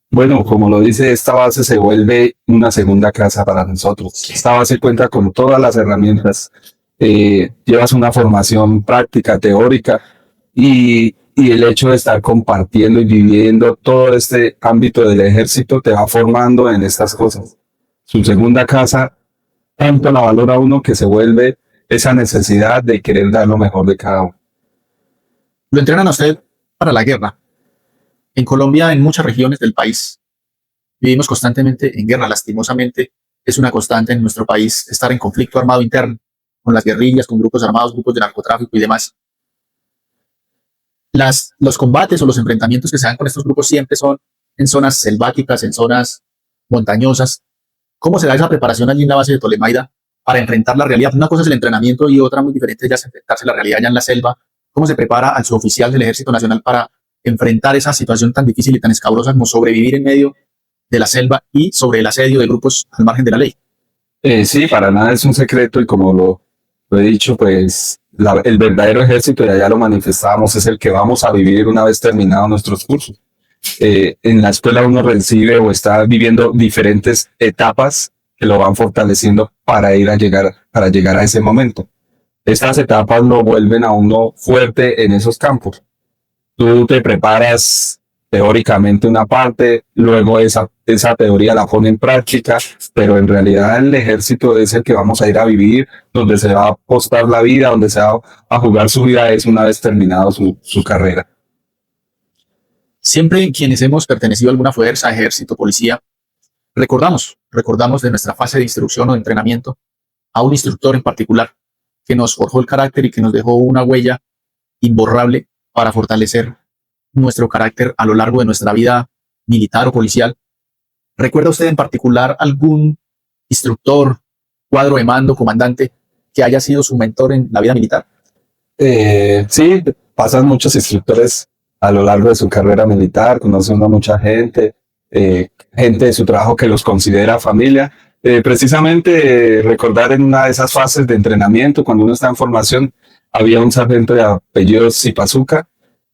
[SPEAKER 2] Bueno, como lo dice, esta base se vuelve una segunda casa para nosotros. Esta base cuenta con todas las herramientas. Llevas una formación práctica, teórica, y el hecho de estar compartiendo y viviendo todo este ámbito del ejército te va formando en estas cosas. Su segunda casa tanto la valora uno que se vuelve esa necesidad de querer dar lo mejor de cada uno.
[SPEAKER 1] Lo entrenan a usted para la guerra. En Colombia, en muchas regiones del país, vivimos constantemente en guerra. Lastimosamente, es una constante en nuestro país estar en conflicto armado interno, con las guerrillas, con grupos armados, grupos de narcotráfico y demás. Los combates o los enfrentamientos que se dan con estos grupos siempre son en zonas selváticas, en zonas montañosas. ¿Cómo se da esa preparación allí en la base de Tolemaida para enfrentar la realidad? Una cosa es el entrenamiento y otra muy diferente ya es enfrentarse a la realidad ya en la selva. ¿Cómo se prepara al suboficial del Ejército Nacional para enfrentar esa situación tan difícil y tan escabrosa como sobrevivir en medio de la selva y sobre el asedio de grupos al margen de la ley?
[SPEAKER 2] Sí, para nada es un secreto y como lo he dicho, pues el verdadero ejército, y allá lo manifestábamos, es el que vamos a vivir una vez terminados nuestros cursos. En la escuela uno recibe o está viviendo diferentes etapas que lo van fortaleciendo para llegar a ese momento. Estas etapas lo vuelven a uno fuerte en esos campos. Tú te preparas teóricamente una parte, luego esa teoría la pone en práctica, pero en realidad el ejército es el que vamos a ir a vivir, donde se va a apostar la vida, donde se va a jugar su vida es una vez terminado su carrera.
[SPEAKER 1] Siempre quienes hemos pertenecido a alguna fuerza, ejército, policía, recordamos de nuestra fase de instrucción o de entrenamiento a un instructor en particular que nos forjó el carácter y que nos dejó una huella imborrable para fortalecer nuestro carácter a lo largo de nuestra vida militar o policial. ¿Recuerda usted en particular algún instructor, cuadro de mando, comandante que haya sido su mentor en la vida militar?
[SPEAKER 2] Sí, pasan muchos instructores a lo largo de su carrera militar, conocen a mucha gente, gente de su trabajo que los considera familia. Precisamente recordar en una de esas fases de entrenamiento, cuando uno está en formación, había un sargento de apellido Zipazuca.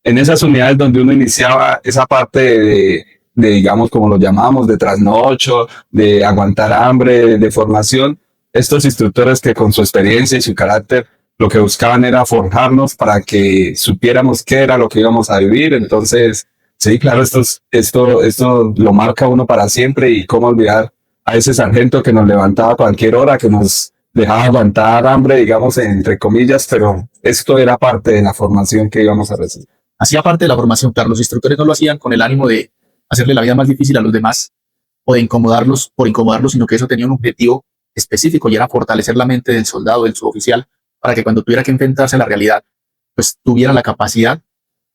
[SPEAKER 2] En esas unidades donde uno iniciaba esa parte de digamos, como lo llamamos, de trasnocho, de aguantar hambre, de formación, estos instructores que con su experiencia y su carácter lo que buscaban era forjarnos para que supiéramos qué era lo que íbamos a vivir. Entonces, sí, claro, esto lo marca uno para siempre, y cómo olvidar a ese sargento que nos levantaba a cualquier hora, que nos dejaba aguantar hambre, digamos, entre comillas, pero esto era parte de la formación que íbamos a recibir.
[SPEAKER 1] Hacía parte de la formación, claro, los instructores no lo hacían con el ánimo de hacerle la vida más difícil a los demás o de incomodarlos por incomodarlos, sino que eso tenía un objetivo específico y era fortalecer la mente del soldado, del suboficial, para que cuando tuviera que enfrentarse a la realidad, pues tuviera la capacidad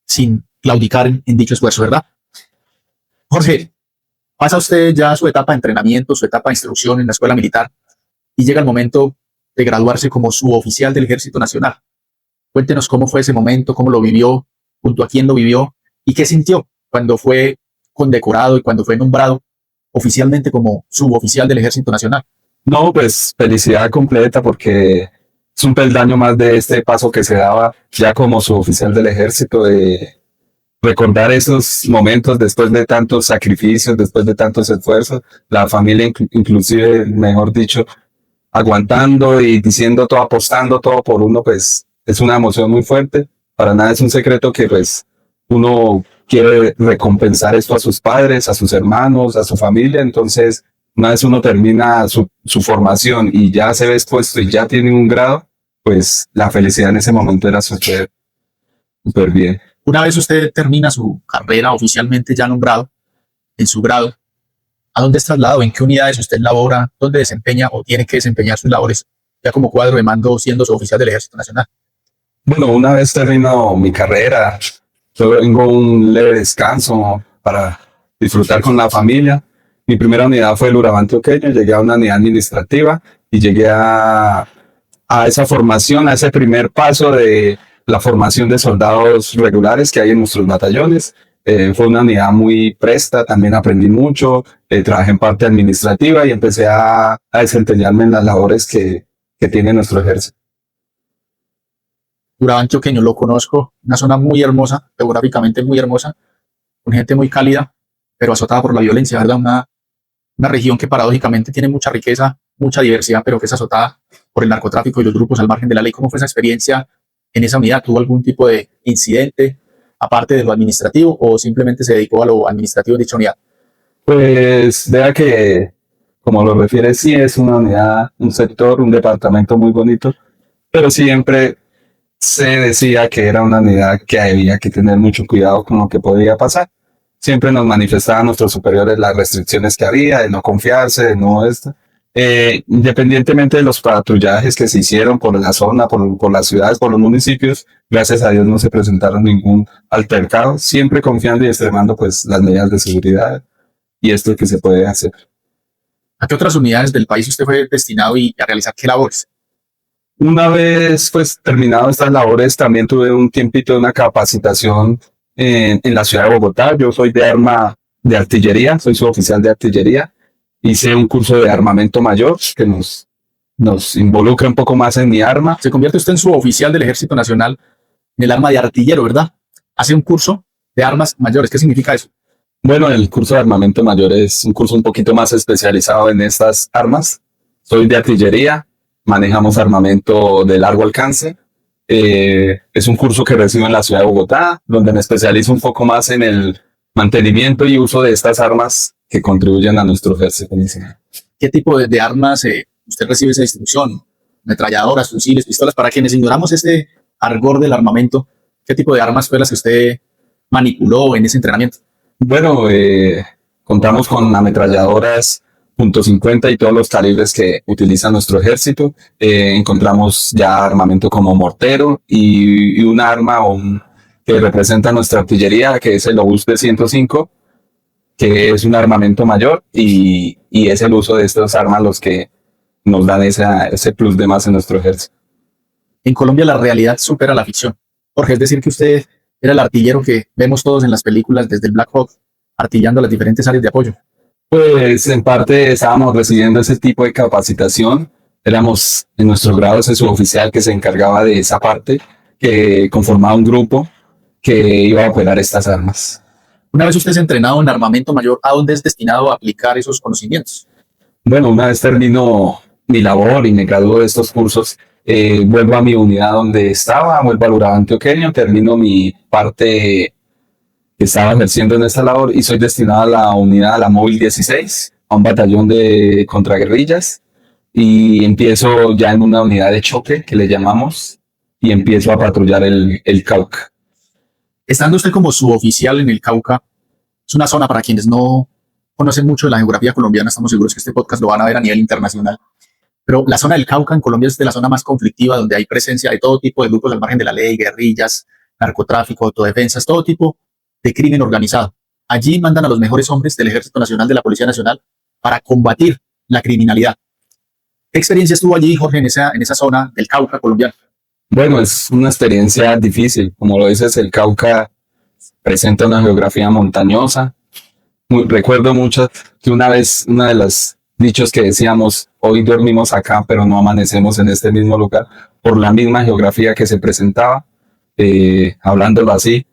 [SPEAKER 1] sin claudicar en dicho esfuerzo, ¿verdad? Jorge, pasa usted ya su etapa de entrenamiento, su etapa de instrucción en la escuela militar y llega el momento de graduarse como suboficial del Ejército Nacional. Cuéntenos cómo fue ese momento, cómo lo vivió, junto a quién lo vivió y qué sintió cuando fue condecorado y cuando fue nombrado oficialmente como suboficial del Ejército Nacional.
[SPEAKER 2] No, pues felicidad completa, porque es un peldaño más de este paso que se daba ya como suboficial del ejército, de recordar esos momentos después de tantos sacrificios, después de tantos esfuerzos, la familia inclusive, mejor dicho, aguantando y diciendo todo, apostando todo por uno, pues es una emoción muy fuerte. Para nada es un secreto que pues uno quiere recompensar esto a sus padres, a sus hermanos, a su familia. Entonces, una vez uno termina su formación y ya se ve expuesto y ya tiene un grado, pues la felicidad en ese momento era súper bien.
[SPEAKER 1] Una vez usted termina su carrera oficialmente ya nombrado en su grado, ¿a dónde es trasladado? ¿En qué unidades usted labora? ¿Dónde desempeña o tiene que desempeñar sus labores ya como cuadro de mando siendo suboficial del Ejército Nacional?
[SPEAKER 2] Bueno, una vez termino mi carrera, yo vengo un leve descanso para disfrutar con la familia. Mi primera unidad fue el Urabá antioqueño, llegué a una unidad administrativa y llegué a esa formación, a ese primer paso de la formación de soldados regulares que hay en nuestros batallones. Fue una unidad muy presta, también aprendí mucho, trabajé en parte administrativa y empecé a desempeñarme en las labores que tiene nuestro ejército.
[SPEAKER 1] Urabá antioqueño lo conozco, una zona muy hermosa, geográficamente muy hermosa, con gente muy cálida, pero azotada por la violencia, ¿verdad? Una región que paradójicamente tiene mucha riqueza, mucha diversidad, pero que es azotada por el narcotráfico y los grupos al margen de la ley. ¿Cómo fue esa experiencia en esa unidad? ¿Tuvo algún tipo de incidente, aparte de lo administrativo, o simplemente se dedicó a lo administrativo en dicha unidad?
[SPEAKER 2] Pues vea que, como lo refiere, sí es una unidad, un sector, un departamento muy bonito, pero siempre se decía que era una unidad que había que tener mucho cuidado con lo que podía pasar. Siempre nos manifestaban nuestros superiores las restricciones que había, de no confiarse, de no esto. Independientemente de los patrullajes que se hicieron por la zona, por las ciudades, por los municipios, gracias a Dios no se presentaron ningún altercado, siempre confiando y extremando pues las medidas de seguridad y esto que se puede hacer.
[SPEAKER 1] ¿A qué otras unidades del país usted fue destinado y a realizar qué labores?
[SPEAKER 2] Una vez pues terminado estas labores, también tuve un tiempito de una capacitación en la ciudad de Bogotá. Yo soy de arma de artillería, soy suboficial de artillería. Hice un curso de armamento mayor que nos involucra un poco más en mi arma.
[SPEAKER 1] Se convierte usted en suboficial del Ejército Nacional en el arma de artillero, ¿verdad? Hace un curso de armas mayores. ¿Qué significa eso?
[SPEAKER 2] Bueno, el curso de armamento mayor es un curso un poquito más especializado en estas armas. Soy de artillería, manejamos armamento de largo alcance. Es un curso que recibo en la ciudad de Bogotá, donde me especializo un poco más en el mantenimiento y uso de estas armas que contribuyen a nuestro ejército.
[SPEAKER 1] ¿Qué tipo de armas usted recibe esa instrucción? Ametralladoras, fusiles, pistolas. Para quienes ignoramos este argor del armamento, ¿qué tipo de armas fue las que usted manipuló en ese entrenamiento?
[SPEAKER 2] Bueno, contamos con ametralladoras .50 y todos los calibres que utiliza nuestro ejército. Encontramos ya armamento como mortero y un arma que representa nuestra artillería, que es el obús de 105, que es un armamento mayor y es el uso de estas armas los que nos dan ese plus de más en nuestro ejército.
[SPEAKER 1] En Colombia la realidad supera la ficción. Jorge, es decir que usted era el artillero que vemos todos en las películas desde el Black Hawk, artillando las diferentes áreas de apoyo.
[SPEAKER 2] Pues en parte estábamos recibiendo ese tipo de capacitación. Éramos en nuestro grado ese suboficial que se encargaba de esa parte, que conformaba un grupo que iba a operar estas armas.
[SPEAKER 1] Una vez usted es entrenado en armamento mayor, ¿a dónde es destinado a aplicar esos conocimientos?
[SPEAKER 2] Bueno, una vez termino mi labor y me gradúo de estos cursos, vuelvo a mi unidad donde estaba, vuelvo al Urabá antioqueño, termino mi parte que estaba ejerciendo en esta labor y soy destinado a la unidad, a la móvil 16, a un batallón de contraguerrillas y empiezo ya en una unidad de choque que le llamamos y empiezo a patrullar el Cauca.
[SPEAKER 1] Estando usted como suboficial en el Cauca, es una zona para quienes no conocen mucho de la geografía colombiana, estamos seguros que este podcast lo van a ver a nivel internacional, pero la zona del Cauca en Colombia es de la zona más conflictiva, donde hay presencia de todo tipo de grupos al margen de la ley, guerrillas, narcotráfico, autodefensas, todo tipo de crimen organizado. Allí mandan a los mejores hombres del Ejército Nacional, de la Policía Nacional, para combatir la criminalidad. ¿Qué experiencia estuvo allí, Jorge, en esa zona del Cauca colombiano?
[SPEAKER 2] Bueno, es una experiencia difícil. Como lo dices, el Cauca presenta una geografía montañosa. Recuerdo mucho que una vez, una de los dichos que decíamos, hoy dormimos acá, pero no amanecemos en este mismo lugar, por la misma geografía que se presentaba, hablándolo así.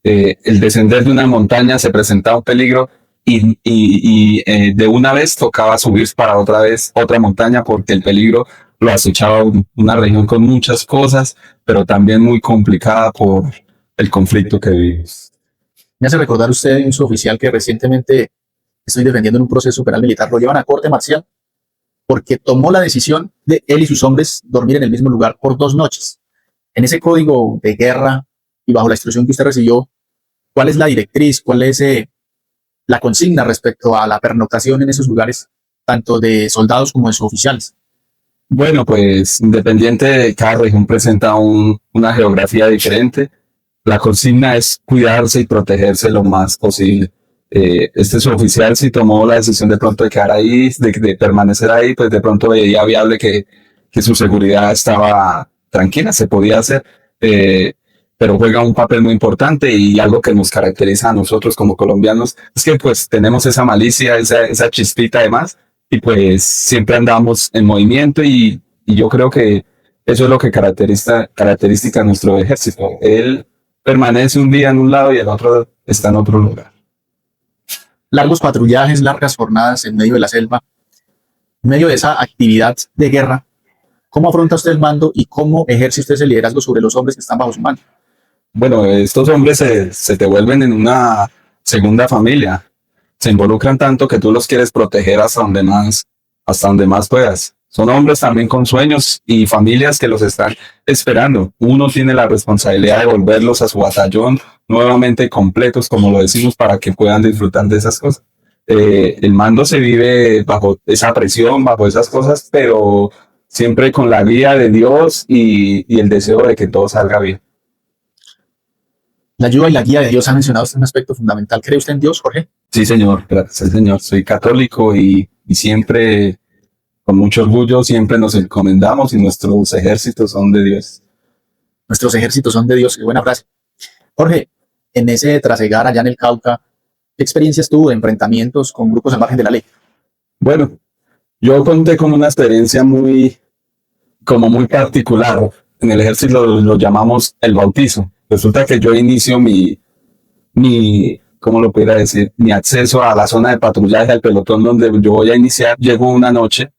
[SPEAKER 2] El descender de una montaña se presentaba un peligro y de una vez tocaba subir para otra montaña porque el peligro lo acechaba una región con muchas cosas, pero también muy complicada por el conflicto que vivimos.
[SPEAKER 1] Me hace recordar usted un suboficial que recientemente estoy defendiendo en un proceso penal militar. Lo llevan a corte marcial porque tomó la decisión de él y sus hombres dormir en el mismo lugar por 2 noches. En ese código de guerra y bajo la instrucción que usted recibió, ¿cuál es la directriz? ¿Cuál es la consigna respecto a la pernoctación en esos lugares, tanto de soldados como de suboficiales?
[SPEAKER 2] Bueno, pues independiente de cada región presenta una geografía diferente. La consigna es cuidarse y protegerse lo más posible. Este suboficial si tomó la decisión de pronto de quedar ahí, de permanecer ahí, pues de pronto veía viable que su seguridad estaba tranquila, se podía hacer. Pero juega un papel muy importante y algo que nos caracteriza a nosotros como colombianos es que pues tenemos esa malicia, esa chispita además y pues siempre andamos en movimiento y yo creo que eso es lo que caracteriza a nuestro ejército. Él permanece un día en un lado y el otro está en otro lugar.
[SPEAKER 1] Largos patrullajes, largas jornadas en medio de la selva, en medio de esa actividad de guerra. ¿Cómo afronta usted el mando y cómo ejerce usted ese liderazgo sobre los hombres que están bajo su mando?
[SPEAKER 2] Bueno, estos hombres se te vuelven en una segunda familia. Se involucran tanto que tú los quieres proteger hasta donde más puedas. Son hombres también con sueños y familias que los están esperando. Uno tiene la responsabilidad de volverlos a su batallón nuevamente completos, como lo decimos, para que puedan disfrutar de esas cosas. El mando se vive bajo esa presión, bajo esas cosas, pero siempre con la guía de Dios y el deseo de que todo salga bien.
[SPEAKER 1] La ayuda y la guía de Dios ha mencionado usted un aspecto fundamental. ¿Cree usted en Dios, Jorge?
[SPEAKER 2] Sí, señor. Gracias, señor. Soy católico y siempre, con mucho orgullo, siempre nos encomendamos y nuestros ejércitos son de Dios.
[SPEAKER 1] Nuestros ejércitos son de Dios. Qué buena frase. Jorge, en ese trasegar allá en el Cauca, ¿qué experiencias tuvo de enfrentamientos con grupos al margen de la ley?
[SPEAKER 2] Bueno, yo conté con una experiencia muy particular. En el ejército lo llamamos el bautizo. Resulta que yo inicio ¿cómo lo pudiera decir? Mi acceso a la zona de patrullaje, al pelotón donde yo voy a iniciar. Llego una noche,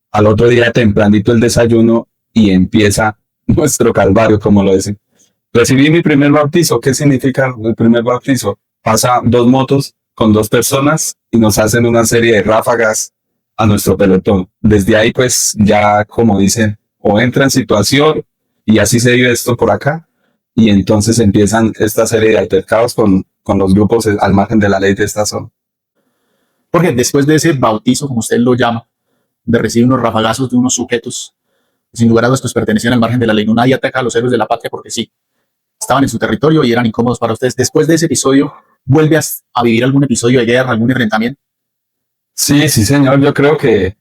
[SPEAKER 2] al otro día tempranito el desayuno y empieza nuestro calvario, como lo dicen. Recibí mi primer bautizo. ¿Qué significa el primer bautizo? pasa dos motos con dos personas y nos hacen una serie de ráfagas a nuestro pelotón. Desde ahí, pues ya como dicen, o entra en situación y así se vive esto por acá. Y entonces empiezan esta serie de altercados con los grupos al margen de la ley de esta zona.
[SPEAKER 1] Porque después de ese bautizo, como usted lo llama, de recibir unos rafagazos de unos sujetos, sin lugar a dudas, pues pertenecían al margen de la ley. No nadie ataca a los héroes de la patria porque sí, estaban en su territorio y eran incómodos para ustedes. Después de ese episodio, ¿vuelve a vivir algún episodio de guerra, algún enfrentamiento?
[SPEAKER 2] Sí, sí, señor. Yo creo que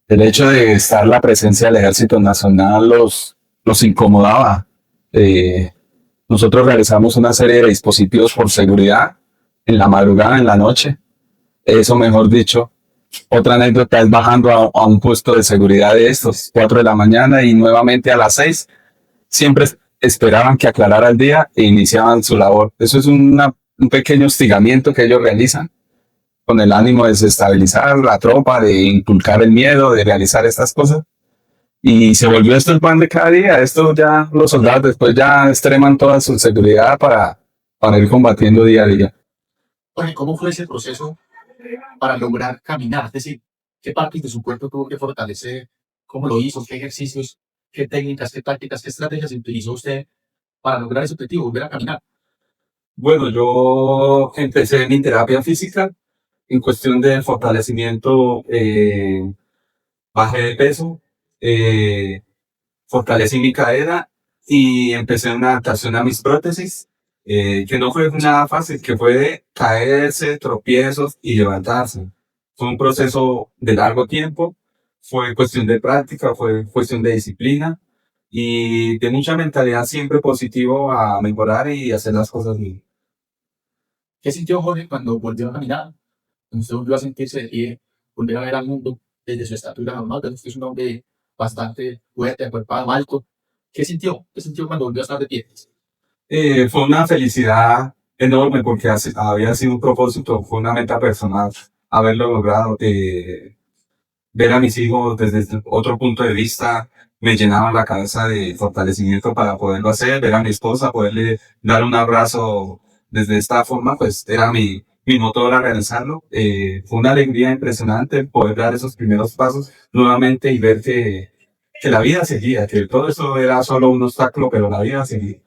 [SPEAKER 2] el hecho de estar la presencia del Ejército Nacional los incomodaba. Eh, Nosotros realizamos una serie de dispositivos por seguridad en la madrugada, en la noche. Eso, mejor dicho. Otra anécdota es bajando a un puesto de seguridad de estos, 4 de la mañana y nuevamente a las 6. Siempre esperaban que aclarara el día e iniciaban su labor. Eso es un pequeño hostigamiento que ellos realizan con el ánimo de desestabilizar la tropa, de inculcar el miedo, de realizar estas cosas. Y se volvió esto el pan de cada día. Esto ya los soldados después ya extreman toda su seguridad para ir combatiendo día a día.
[SPEAKER 1] Oye, ¿cómo fue ese proceso para lograr caminar? Es decir, ¿qué partes de su cuerpo tuvo que fortalecer? ¿Cómo lo hizo? ¿Qué ejercicios? ¿Qué técnicas? ¿Qué tácticas? ¿Qué estrategias utilizó usted para lograr ese objetivo, volver a caminar?
[SPEAKER 2] Bueno, yo empecé mi terapia física en cuestión de fortalecimiento, bajé de peso, eh, fortalecí mi cadera y empecé una adaptación a mis prótesis, que no fue nada fácil, que fue de caerse, tropiezos y levantarse. Fue un proceso de largo tiempo, fue cuestión de práctica, fue cuestión de disciplina y de mucha mentalidad siempre positivo a mejorar y hacer las cosas bien.
[SPEAKER 1] ¿Qué sintió Jorge cuando volvió a caminar? Cuando usted volvió a sentirse de pie, volver a ver al mundo desde su estatura normal, pero usted es un hombre bastante fuerte, acuerpado, alto. ¿Qué sintió? ¿Qué sintió cuando volvió a estar de pie?
[SPEAKER 2] Fue una felicidad enorme porque había sido un propósito, fue una meta personal haberlo logrado. Ver a mis hijos desde otro punto de vista me llenaba la cabeza de fortalecimiento para poderlo hacer. Ver a mi esposa, poderle dar un abrazo desde esta forma, pues era mi motor a realizarlo. Fue una alegría impresionante poder dar esos primeros pasos nuevamente y ver que la vida seguía, que todo eso era solo un obstáculo, pero la vida seguía.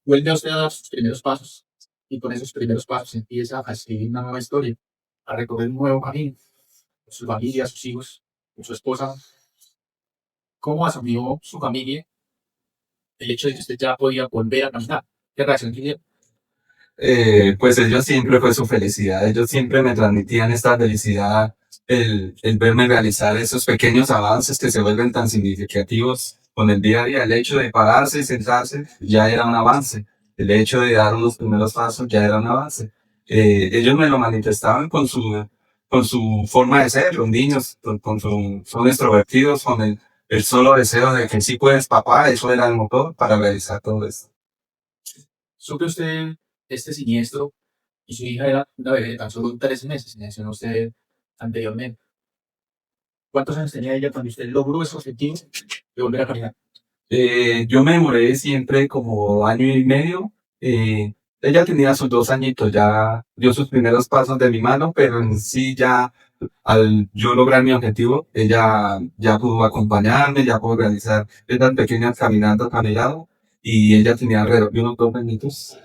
[SPEAKER 1] Vuelve a usted a dar sus primeros pasos y con esos primeros pasos empieza a escribir una nueva historia, a recorrer un nuevo camino, con su familia, sus hijos, con su esposa. ¿Cómo asumió su familia el hecho de que usted ya podía volver a caminar? ¿Qué reacción tiene?
[SPEAKER 2] Pues ellos siempre fue su felicidad, ellos siempre me transmitían esta felicidad, el verme realizar esos pequeños avances que se vuelven tan significativos con el día a día. El hecho de pararse y sentarse ya era un avance, el hecho de dar unos primeros pasos ya era un avance. Ellos me lo manifestaban con su forma de ser, los niños, son extrovertidos, con el solo deseo de que sí puedes papá, eso era el motor para realizar todo esto.
[SPEAKER 1] ¿Supe usted este siniestro y su hija era una bebé de tan solo 3 meses, mencionó usted anteriormente? ¿Cuántos años tenía ella cuando usted logró ese objetivo de volver a caminar?
[SPEAKER 2] Yo me demoré siempre como año y medio. Ella tenía sus 2 añitos, ya dio sus primeros pasos de mi mano, pero en sí ya al yo lograr mi objetivo, ella ya pudo acompañarme, ya pudo realizar estas pequeñas caminatas a mi lado y ella tenía alrededor de unos 2 añitos.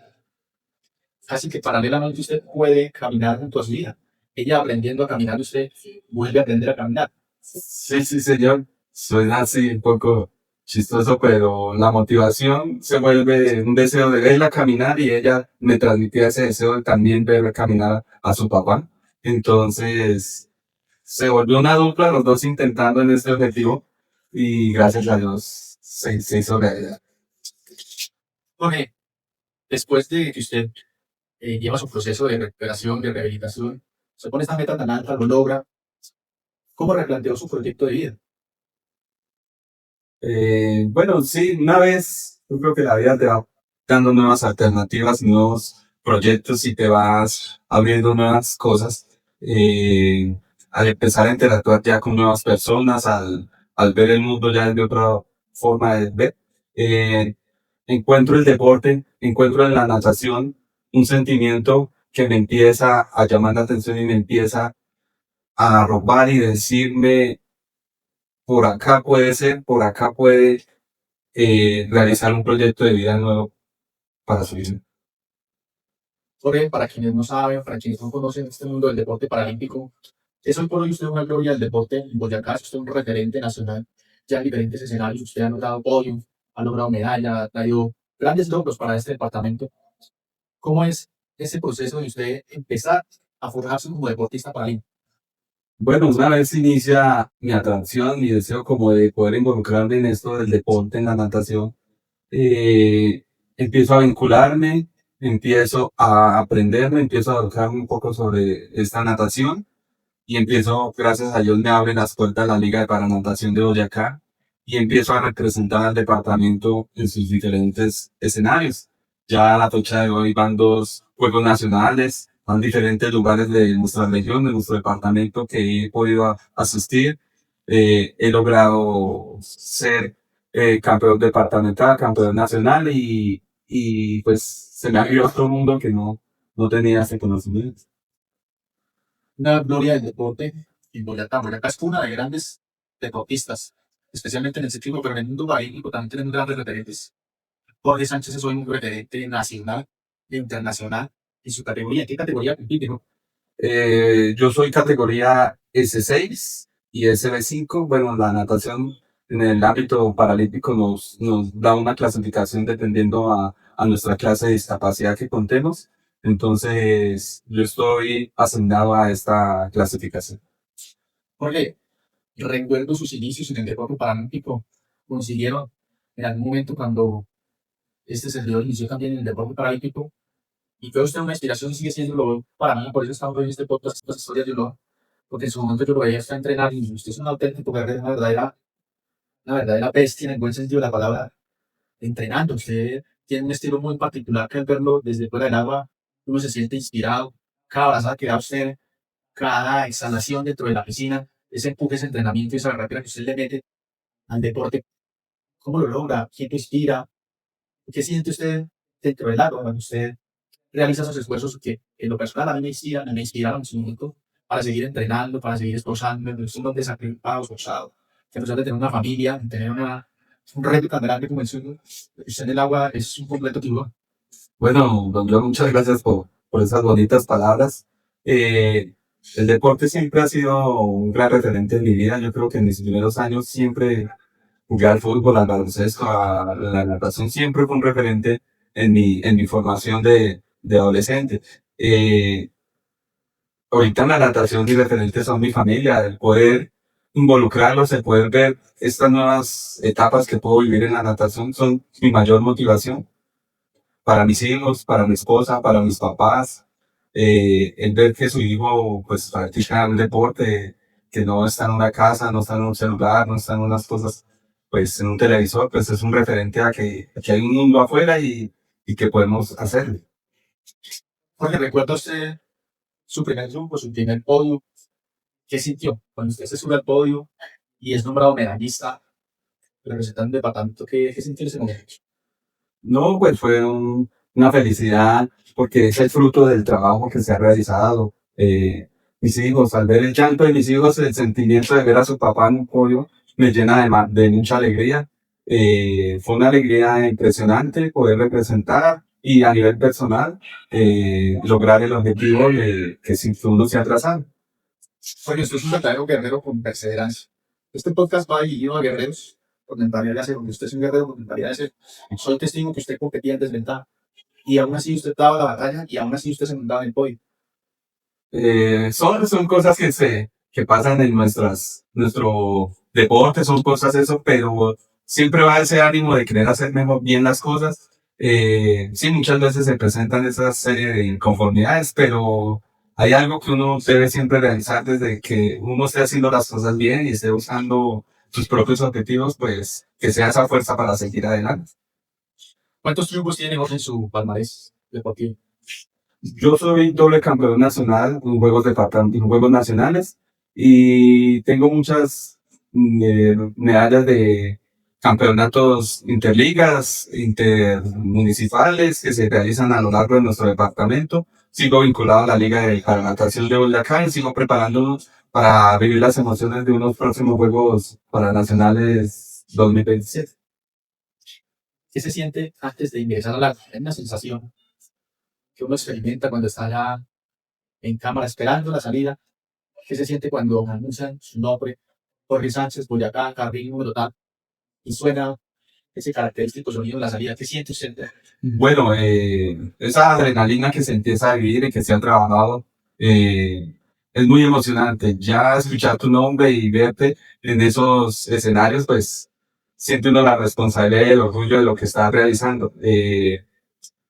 [SPEAKER 1] Así que paralelamente usted puede caminar junto a su hija. Ella aprendiendo a caminar, usted vuelve a aprender a caminar.
[SPEAKER 2] Sí, sí, señor. Suena así un poco chistoso, pero la motivación se vuelve un deseo de verla caminar y ella me transmitía ese deseo de también ver caminar a su papá. Entonces, se volvió una dupla, los dos intentando en este objetivo y gracias a Dios se hizo realidad.
[SPEAKER 1] Jorge, después de que usted lleva su proceso de recuperación, de rehabilitación, se pone esta meta tan alta, lo logra, ¿cómo replanteó su proyecto de vida?
[SPEAKER 2] Bueno, sí, una vez, yo creo que la vida te va dando nuevas alternativas, nuevos proyectos y te vas abriendo nuevas cosas. Eh, Al empezar a interactuar ya con nuevas personas, al ver el mundo ya de otra forma de ver, eh, encuentro el deporte, encuentro en la natación un sentimiento que me empieza a llamar la atención y me empieza a robar y decirme, por acá puede ser, por acá puede realizar un proyecto de vida nuevo para su vida.
[SPEAKER 1] Jorge, para quienes no saben, para quienes no conocen este mundo del deporte paralímpico, es hoy por hoy usted una gloria del deporte en Boyacá, es usted un referente nacional, ya en diferentes escenarios, usted ha logrado podium, ha logrado medalla, ha traído grandes logros para este departamento. ¿Cómo es ese proceso de usted empezar a forjarse como deportista paralímpico?
[SPEAKER 2] Bueno, una vez inicia mi atracción, mi deseo como de poder involucrarme en esto del deporte, en la natación, empiezo a vincularme, empiezo a aprenderme, empiezo a educarme un poco sobre esta natación y empiezo, gracias a Dios, me abren las puertas de la Liga de Paranatación de Boyacá y empiezo a representar al departamento en sus diferentes escenarios. Ya a la fecha de hoy van 2 Juegos Nacionales, van diferentes lugares de nuestra región, de nuestro departamento que he podido asistir. He logrado ser campeón departamental, campeón nacional y pues se me abrió otro mundo que no tenía ese conocimiento.
[SPEAKER 1] Una gloria del deporte en Boyacá. Boyacá es una de grandes deportistas, especialmente en el ciclismo, pero en el mundo paralímpico también tenemos grandes referentes. Jorge Sánchez es hoy un referente nacional e internacional en su categoría. ¿En qué categoría compite, no?
[SPEAKER 2] Yo soy categoría S6 y SB5. Bueno, la natación en el ámbito paralímpico nos da una clasificación dependiendo a nuestra clase de discapacidad que contemos. Entonces, yo estoy asignado a esta clasificación.
[SPEAKER 1] Jorge, recuerdo sus inicios en el deporte paralímpico. Consiguieron en algún momento cuando este servidor inició también en el deporte paralímpico. Y fue usted una inspiración, sigue siendo para mí, por eso estamos hoy en este podcast, estas historias de lo, porque en su momento yo lo veía hasta entrenar y usted es un auténtico guerrero, una verdadera bestia en el buen sentido de la palabra, entrenando. Usted tiene un estilo muy particular que al verlo desde fuera del agua, uno se siente inspirado. Cada brazada que da usted, cada exhalación dentro de la piscina, ese empuje, ese entrenamiento, esa rápida que usted le mete al deporte, ¿cómo lo logra? ¿Quién lo inspira? ¿Qué siente usted dentro del agua cuando usted realiza esos esfuerzos que en lo personal a mí me inspiraron en su momento para seguir entrenando, para seguir esforzarme, es un hombre sacrificado, esforzado, que a pesar de tener una familia, de tener un reto tan grande como el suyo, usted en el agua es un completo tiburón.
[SPEAKER 2] Bueno, don John, muchas gracias por esas bonitas palabras. El deporte siempre ha sido un gran referente en mi vida. Yo creo que en mis primeros años siempre jugué al fútbol, al baloncesto, a la natación, siempre fue un referente en mi formación de adolescente. Ahorita en la natación mis referentes son mi familia, el poder involucrarlos, el poder ver estas nuevas etapas que puedo vivir en la natación son mi mayor motivación para mis hijos, para mi esposa, para mis papás, el ver que su hijo pues practica un deporte, que no está en una casa, no está en un celular, no está en unas cosas, pues en un televisor, pues es un referente a que hay un mundo afuera y que podemos hacerlo.
[SPEAKER 1] Porque recuerda usted su primer triunfo, su primer podio, ¿qué sintió cuando usted se sube al podio y es nombrado medallista representando el departamento? ¿Qué sintió en ese momento?
[SPEAKER 2] No, pues fue una felicidad porque es el fruto del trabajo que se ha realizado. Mis hijos, al ver el llanto de mis hijos, el sentimiento de ver a su papá en un podio me llena de mucha alegría. Fue una alegría impresionante poder representar y a nivel personal lograr el objetivo que sin uno se ha trazado.
[SPEAKER 1] Porque usted es un verdadero guerrero con perseverancia. Este podcast va dirigido a guerreros con mentalidad de acero. Usted es un guerrero con mentalidad de acero. Soy testigo que usted competía en desventaja. Y aún así usted daba la batalla y aún así usted se montaba en el podio.
[SPEAKER 2] Son cosas que pasan en nuestro deporte, son cosas eso, pero siempre va ese ánimo de querer hacer mejor bien las cosas. Sí, muchas veces se presentan esas serie de inconformidades, pero hay algo que uno debe siempre realizar desde que uno esté haciendo las cosas bien y esté buscando sus propios objetivos, pues que sea esa fuerza para seguir adelante.
[SPEAKER 1] ¿Cuántos triunfos tiene Jorge en su palmarés deportivo?
[SPEAKER 2] Yo soy doble campeón nacional en juegos nacionales y tengo muchas medallas campeonatos interligas, intermunicipales que se realizan a lo largo de nuestro departamento. Sigo vinculado a la Liga de Natación de Boyacá y sigo preparándonos para vivir las emociones de unos próximos Juegos Paranacionales 2027.
[SPEAKER 1] ¿Qué se siente antes de ingresar a la? Hay una sensación que uno experimenta cuando está ya en cámara esperando la salida. ¿Qué se siente cuando anuncian su nombre, Jorge Sánchez, Boyacá, carril número tal, y suena ese característico sonido en la salida? ¿Qué siente usted?
[SPEAKER 2] Bueno, esa adrenalina que se empieza a vivir y que se ha trabajado es muy emocionante. Ya escuchar tu nombre y verte en esos escenarios, pues siente uno la responsabilidad y el orgullo de lo que está realizando.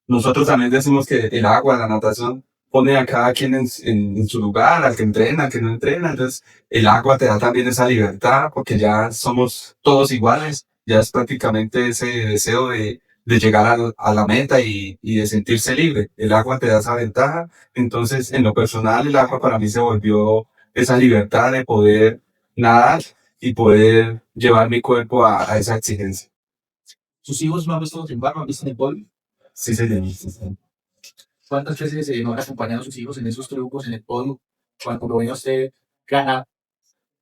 [SPEAKER 2] Nosotros también decimos que el agua, la natación, pone a cada quien en su lugar, al que entrena, al que no entrena. Entonces, el agua te da también esa libertad porque ya somos todos iguales. Ya es prácticamente ese deseo de llegar a la meta y de sentirse libre. El agua te da esa ventaja. Entonces, en lo personal, el agua para mí se volvió esa libertad de poder nadar y poder llevar mi cuerpo a esa exigencia.
[SPEAKER 1] ¿Sus hijos no han visto triunfar, no han visto en el podio?
[SPEAKER 2] Sí, señor.
[SPEAKER 1] ¿Cuántas veces no han acompañado a sus hijos en esos trucos, en el podio? Cuando lo ven a usted ganar,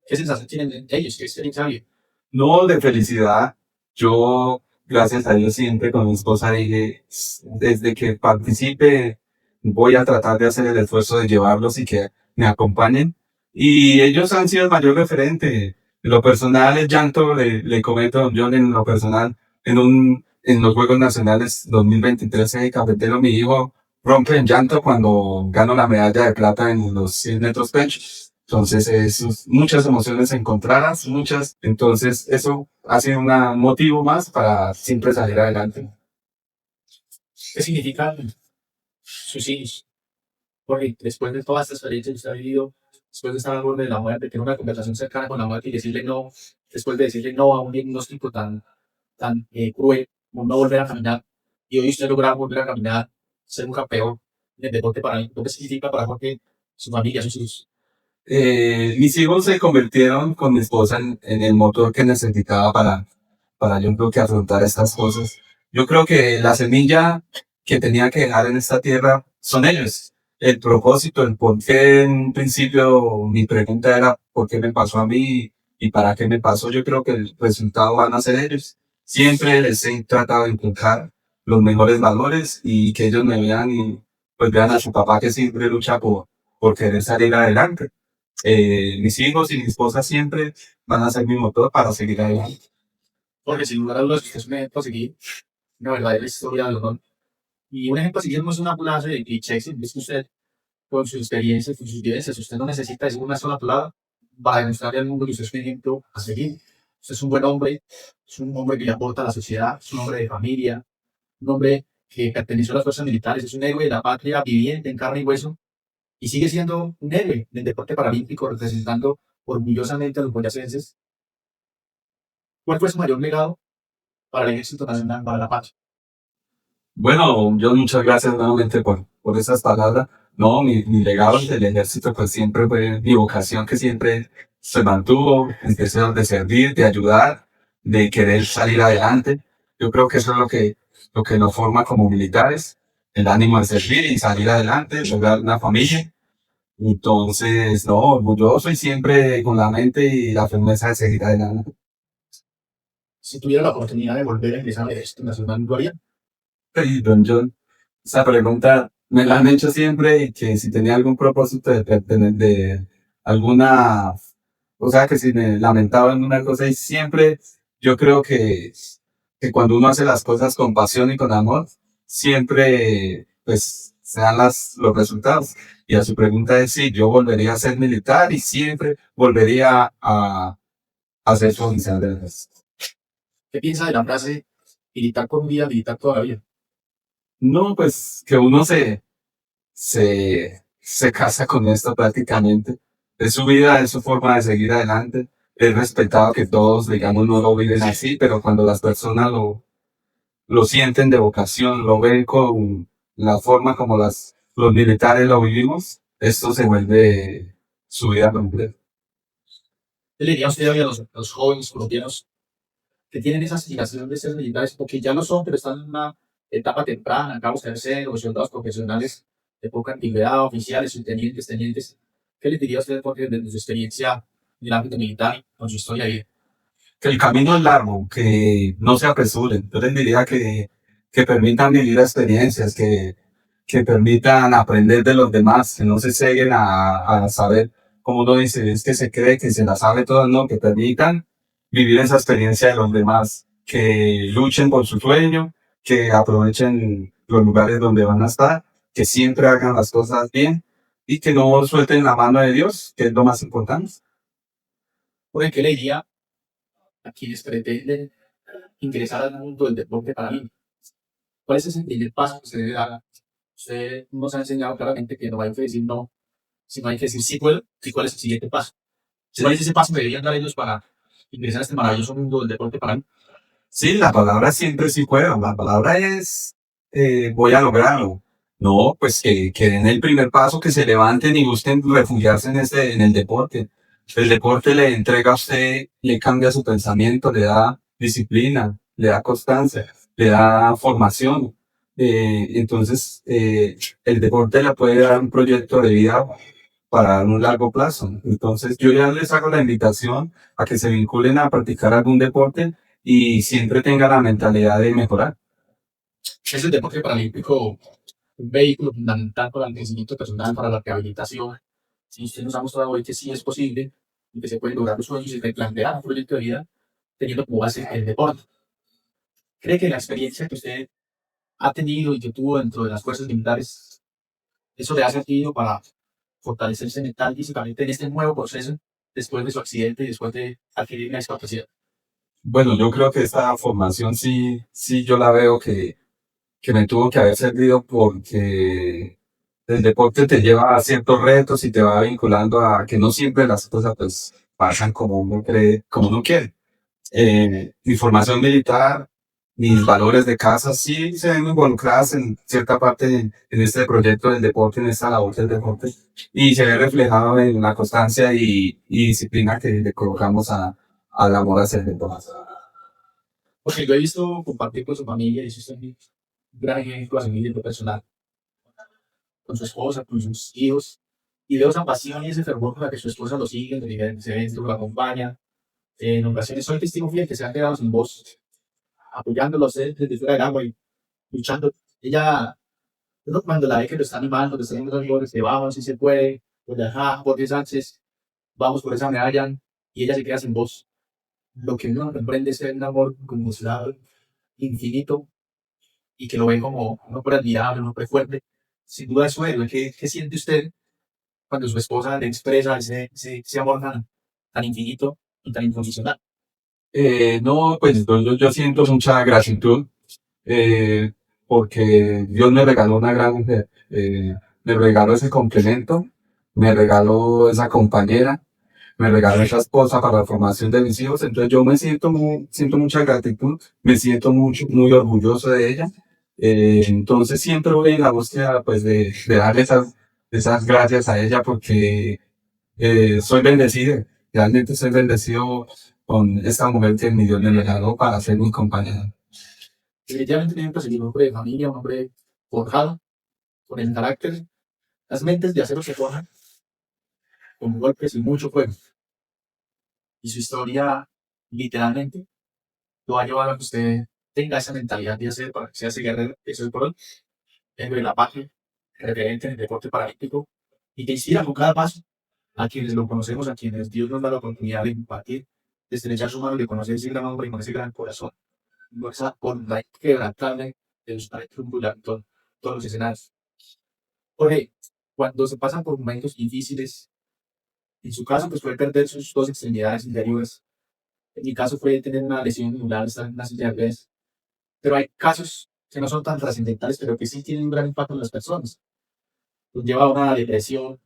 [SPEAKER 1] ¿qué sensación tienen ellos? ¿Qué experiencia viven?
[SPEAKER 2] No, de felicidad. Yo, gracias a Dios, siempre con mi esposa dije, desde que participe, voy a tratar de hacer el esfuerzo de llevarlos y que me acompañen. Y ellos han sido el mayor referente. En lo personal, el llanto, le comento a don John, en lo personal, en los Juegos Nacionales 2023 en Cafetero, mi hijo rompe en llanto cuando gano la medalla de plata en los 100 metros pecho. Entonces, muchas emociones encontradas, muchas. Entonces, eso ha sido un motivo más para siempre salir adelante.
[SPEAKER 1] ¿Qué significan sus hijos? Porque después de toda esta experiencia que usted ha vivido, después de estar al borde de la muerte, tener una conversación cercana con la muerte y decirle no, después de decirle no a un diagnóstico tan cruel, como no volver a caminar, y hoy usted logra volver a caminar, ser un campeón en el deporte para mí, ¿lo que significa para Jorge, su familia, sus hijos?
[SPEAKER 2] Mis hijos se convirtieron con mi esposa en el motor que necesitaba para yo creo que afrontar estas cosas. Yo creo que la semilla que tenía que dejar en esta tierra son ellos. El propósito, el por qué en un principio mi pregunta era ¿por qué me pasó a mí y para qué me pasó? Yo creo que el resultado van a ser ellos. Siempre les he tratado de inculcar los mejores valores y que ellos me vean y pues vean a su papá que siempre lucha por querer salir adelante. Mis hijos y mi esposa siempre van a ser mi motor para seguir adelante.
[SPEAKER 1] Porque sin lugar a dudas, usted es un ejemplo a seguir, una verdadera historia de honor. Y un ejemplo a seguir no es una frase de clichés, es que usted, con sus experiencias, con sus vivencias, usted no necesita decir una sola palabra para demostrarle al mundo que usted es un ejemplo a seguir. Usted es un buen hombre, es un hombre que le aporta a la sociedad, es un hombre de familia, un hombre que perteneció a las fuerzas militares, es un héroe de la patria viviente en carne y hueso, y sigue siendo un héroe del deporte paralímpico, representando orgullosamente a los boyacenses. ¿Cuál fue su mayor legado para el ejército nacional, para la patria?
[SPEAKER 2] Bueno, yo muchas gracias nuevamente por esas palabras. No, mi legado del ejército pues siempre fue mi vocación que siempre se mantuvo, en deseo de servir, de ayudar, de querer salir adelante. Yo creo que eso es lo que nos forma como militares, el ánimo de servir y salir adelante, lograr una familia. Entonces, no, orgulloso y siempre con la mente y la firmeza de seguir adelante.
[SPEAKER 1] Si tuviera la oportunidad de volver a ingresar al ejército nacional, ¿lo haría?
[SPEAKER 2] Y don John, esa pregunta me la han hecho siempre y que si tenía algún propósito de alguna, o sea, que si me lamentaba en una cosa y siempre yo creo que cuando uno hace las cosas con pasión y con amor, siempre pues se dan los resultados. Y a su pregunta es si yo volvería a ser militar y siempre volvería a ser oficial del ejército.
[SPEAKER 1] ¿Qué piensa de la frase militar con vida, militar toda la vida?
[SPEAKER 2] No, pues que uno se casa con esto prácticamente. Es su vida, es su forma de seguir adelante. Es respetado que todos, digamos, no lo viven así, pero cuando las personas lo sienten de vocación, lo ven con la forma como los militares lo vivimos, esto se vuelve su vida completa.
[SPEAKER 1] ¿Qué le diría usted hoy a los jóvenes colombianos que tienen esa aspiración de ser militares, o que ya lo son, pero están en una etapa temprana, cabos terceros, soldados profesionales de poca antigüedad, oficiales, subtenientes, tenientes. ¿Qué les diría a usted porque desde su experiencia en el ámbito militar, con su historia ahí?
[SPEAKER 2] Que el camino es largo, que no se apresuren. Yo les diría que permitan vivir experiencias, que permitan aprender de los demás, que no se ceguen a saber, como uno dice, es que se cree que se la sabe todo, no, que permitan vivir esa experiencia de los demás, que luchen por su sueño, que aprovechen los lugares donde van a estar, que siempre hagan las cosas bien y que no suelten la mano de Dios, que es lo más importante.
[SPEAKER 1] Porque, ¿qué le diría a quienes pretenden ingresar al mundo del deporte paralímpico? ¿Cuál es ese primer paso que se debe dar? Usted nos ha enseñado claramente que no hay que decir no, sino hay que decir sí puedo, y cuál es el siguiente paso. ¿Cuál es ese paso que deberían dar ellos para ingresar a este maravilloso mundo del deporte paralímpico?
[SPEAKER 2] Sí, la palabra siempre sí puedo. La palabra es voy a lograrlo. No, pues que den el primer paso, que se levanten y busquen refugiarse en el deporte. El deporte le entrega a usted, le cambia su pensamiento, le da disciplina, le da constancia, le da formación. El deporte le puede dar un proyecto de vida para un largo plazo. Entonces, yo ya les hago la invitación a que se vinculen a practicar algún deporte y siempre tenga la mentalidad de mejorar.
[SPEAKER 1] Es el deporte paralímpico un vehículo fundamental para el crecimiento personal, para la rehabilitación. Si usted nos ha mostrado hoy que sí es posible y que se pueden lograr los sueños y replantear un proyecto de vida teniendo como base el deporte. ¿Cree que la experiencia que usted ha tenido y que tuvo dentro de las fuerzas militares, eso le ha servido para fortalecerse mental y físicamente en este nuevo proceso después de su accidente y después de adquirir una discapacidad?
[SPEAKER 2] Bueno, yo creo que esta formación sí yo la veo que me tuvo que haber servido porque el deporte te lleva a ciertos retos y te va vinculando a que no siempre las cosas pues pasan como uno cree, como uno quiere. Mi formación militar, mis valores de casa sí se ven involucradas en cierta parte en este proyecto del deporte, en esta labor del deporte, y se ve reflejado en la constancia y disciplina que le colocamos al amor hacia el deporte.
[SPEAKER 1] Porque yo he visto compartir con su familia y eso es un gran ejemplo a seguir en lo personal, con su esposa, con sus hijos, y veo esa pasión y ese fervor con la que su esposa lo sigue en diferentes eventos, lo acompaña. En ocasiones soy testigo fiel que se han quedado sin voz, apoyándolo a usted desde fuera del agua y luchando. Ella, uno cuando la ve que lo está animando, que está haciendo los goles, que vamos, si se puede, pues ajá, Jorge Sánchez, vamos por esa medalla, y ella se queda sin voz. Lo que uno comprende es un amor conmocionado, infinito, y que lo ve como un hombre admirable, un hombre fuerte. Sin duda es su héroe. ¿Qué siente usted cuando su esposa le expresa ese amor tan infinito y tan incondicional?
[SPEAKER 2] No, pues yo siento mucha gratitud eh, porque Dios me regaló una gran mujer, me regaló ese complemento, me regaló esa compañera, me regaló esa esposa para la formación de mis hijos, entonces yo siento mucha gratitud, me siento muy orgulloso de ella, entonces siempre voy en la búsqueda pues de darle esas gracias a ella porque soy bendecido, realmente soy bendecido con esta mujer que mi Dios me regaló para ser mi compañera.
[SPEAKER 1] Definitivamente tiene que ser un hombre de familia, un hombre forjado, con el carácter, las mentes de acero se forjan con golpes y mucho fuego. Y su historia, literalmente, lo va a llevar a que usted tenga esa mentalidad de hacer para que sea ese guerrero, eso es por hoy, héroe de la patria, referente en el deporte paralímpico, y que inspira con cada paso a quienes lo conocemos, a quienes Dios nos da la oportunidad de compartir, de estrechar su mano, de conocer ese gran hombre y con ese gran corazón, con esa voluntad inquebrantable de buscar el triunfo en todos los escenarios. Porque cuando se pasan por momentos difíciles, en su caso, pues fue perder sus dos extremidades inferiores. En mi caso fue tener una lesión medular, estar en una silla de ruedas. Pero hay casos que no son tan trascendentales, pero que sí tienen un gran impacto en las personas. Los lleva a una depresión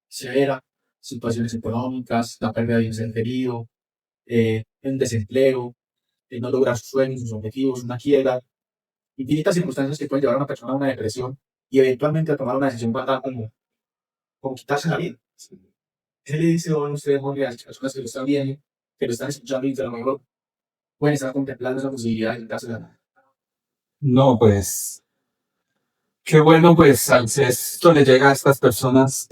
[SPEAKER 1] severa, situaciones económicas, la pérdida de un ser querido, un desempleo, no lograr sus sueños, sus objetivos, una quiebra, infinitas circunstancias que pueden llevar a una persona a una depresión y eventualmente a tomar una decisión fatal como quitarse la vida. ¿Qué le dice hoy usted, Jorge, a las personas que lo están viendo, que lo están escuchando y de lo mejor pueden estar contemplando esa posibilidad de darse la...
[SPEAKER 2] No, pues, qué bueno, pues, si esto le llega a estas personas,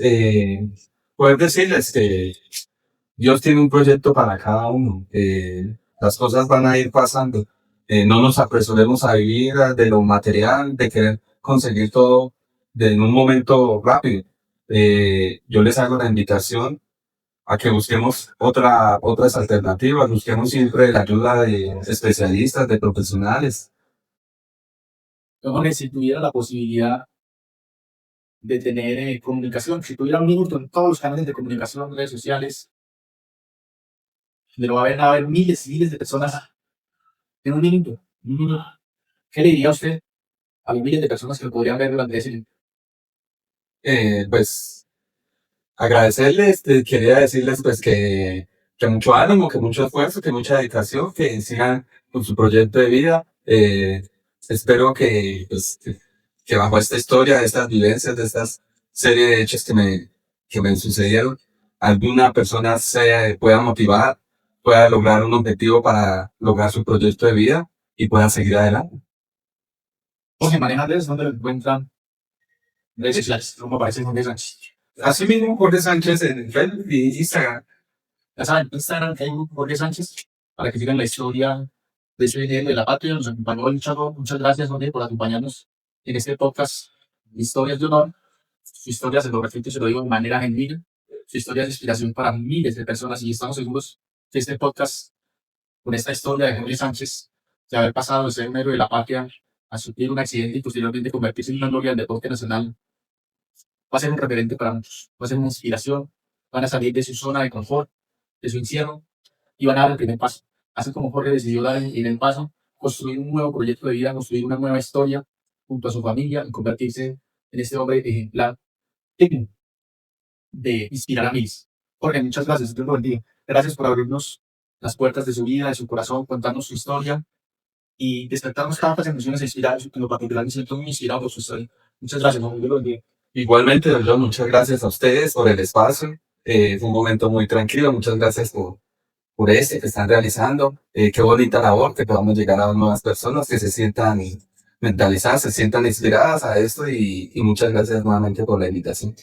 [SPEAKER 2] poder decirles que Dios tiene un proyecto para cada uno. Las cosas van a ir pasando. No nos apresuremos a vivir de lo material, de querer conseguir todo en un momento rápido. Yo les hago la invitación a que busquemos otras alternativas, busquemos siempre la ayuda de especialistas, de profesionales.
[SPEAKER 1] Jorge, si tuviera la posibilidad de tener comunicación, si tuviera un minuto en todos los canales de comunicación, redes sociales, de lo va a haber miles y miles de personas en un minuto. ¿Qué le diría a usted a los miles de personas que lo podrían ver durante ese minuto?
[SPEAKER 2] Pues agradecerles, quería decirles pues que mucho ánimo, que mucho esfuerzo, que mucha dedicación, que sigan con su proyecto de vida. Espero que, pues, que bajo esta historia, de estas vivencias, de estas serie de hechos que me sucedieron, alguna persona se pueda motivar, pueda lograr un objetivo para lograr su proyecto de vida y pueda seguir adelante.
[SPEAKER 1] Jorge, maneja redes, ¿dónde lo encuentran? Redes sociales, ¿cómo aparece Jorge Sánchez?
[SPEAKER 2] Asimismo, Jorge Sánchez en Facebook y Instagram.
[SPEAKER 1] Ya saben, Instagram, Facebook, Jorge Sánchez, para que sigan la historia de ese héroe de la patria. Nos acompañó el Chaco. Muchas gracias, Jorge, por acompañarnos en este podcast Historias de Honor. Su historia, se lo repito y se lo digo de manera genuina. Su historia es inspiración para miles de personas y estamos seguros que este podcast, con esta historia de Jorge Sánchez, de haber pasado de ser un héroe de la patria a sufrir un accidente y posteriormente convertirse en una gloria del deporte nacional, va a ser un referente para muchos, va a ser una inspiración, van a salir de su zona de confort, de su encierro, y van a dar el primer paso. Así como Jorge decidió dar el primer paso, construir un nuevo proyecto de vida, construir una nueva historia junto a su familia y convertirse en este hombre ejemplar digno de inspirar a miles. Jorge, muchas gracias, Dios lo bendiga. Gracias por abrirnos las puertas de su vida, de su corazón, contarnos su historia y despertarnos tantas emociones e inspiradas en lo particular. Me siento muy inspirado por su historia. Muchas gracias, Jorge, Dios lo bendiga.
[SPEAKER 2] Igualmente, don John, muchas gracias a ustedes por el espacio. Fue un momento muy tranquilo. Muchas gracias por este que están realizando. Qué bonita labor que podamos llegar a nuevas personas que se sientan mentalizadas, se sientan inspiradas a esto y muchas gracias nuevamente por la invitación.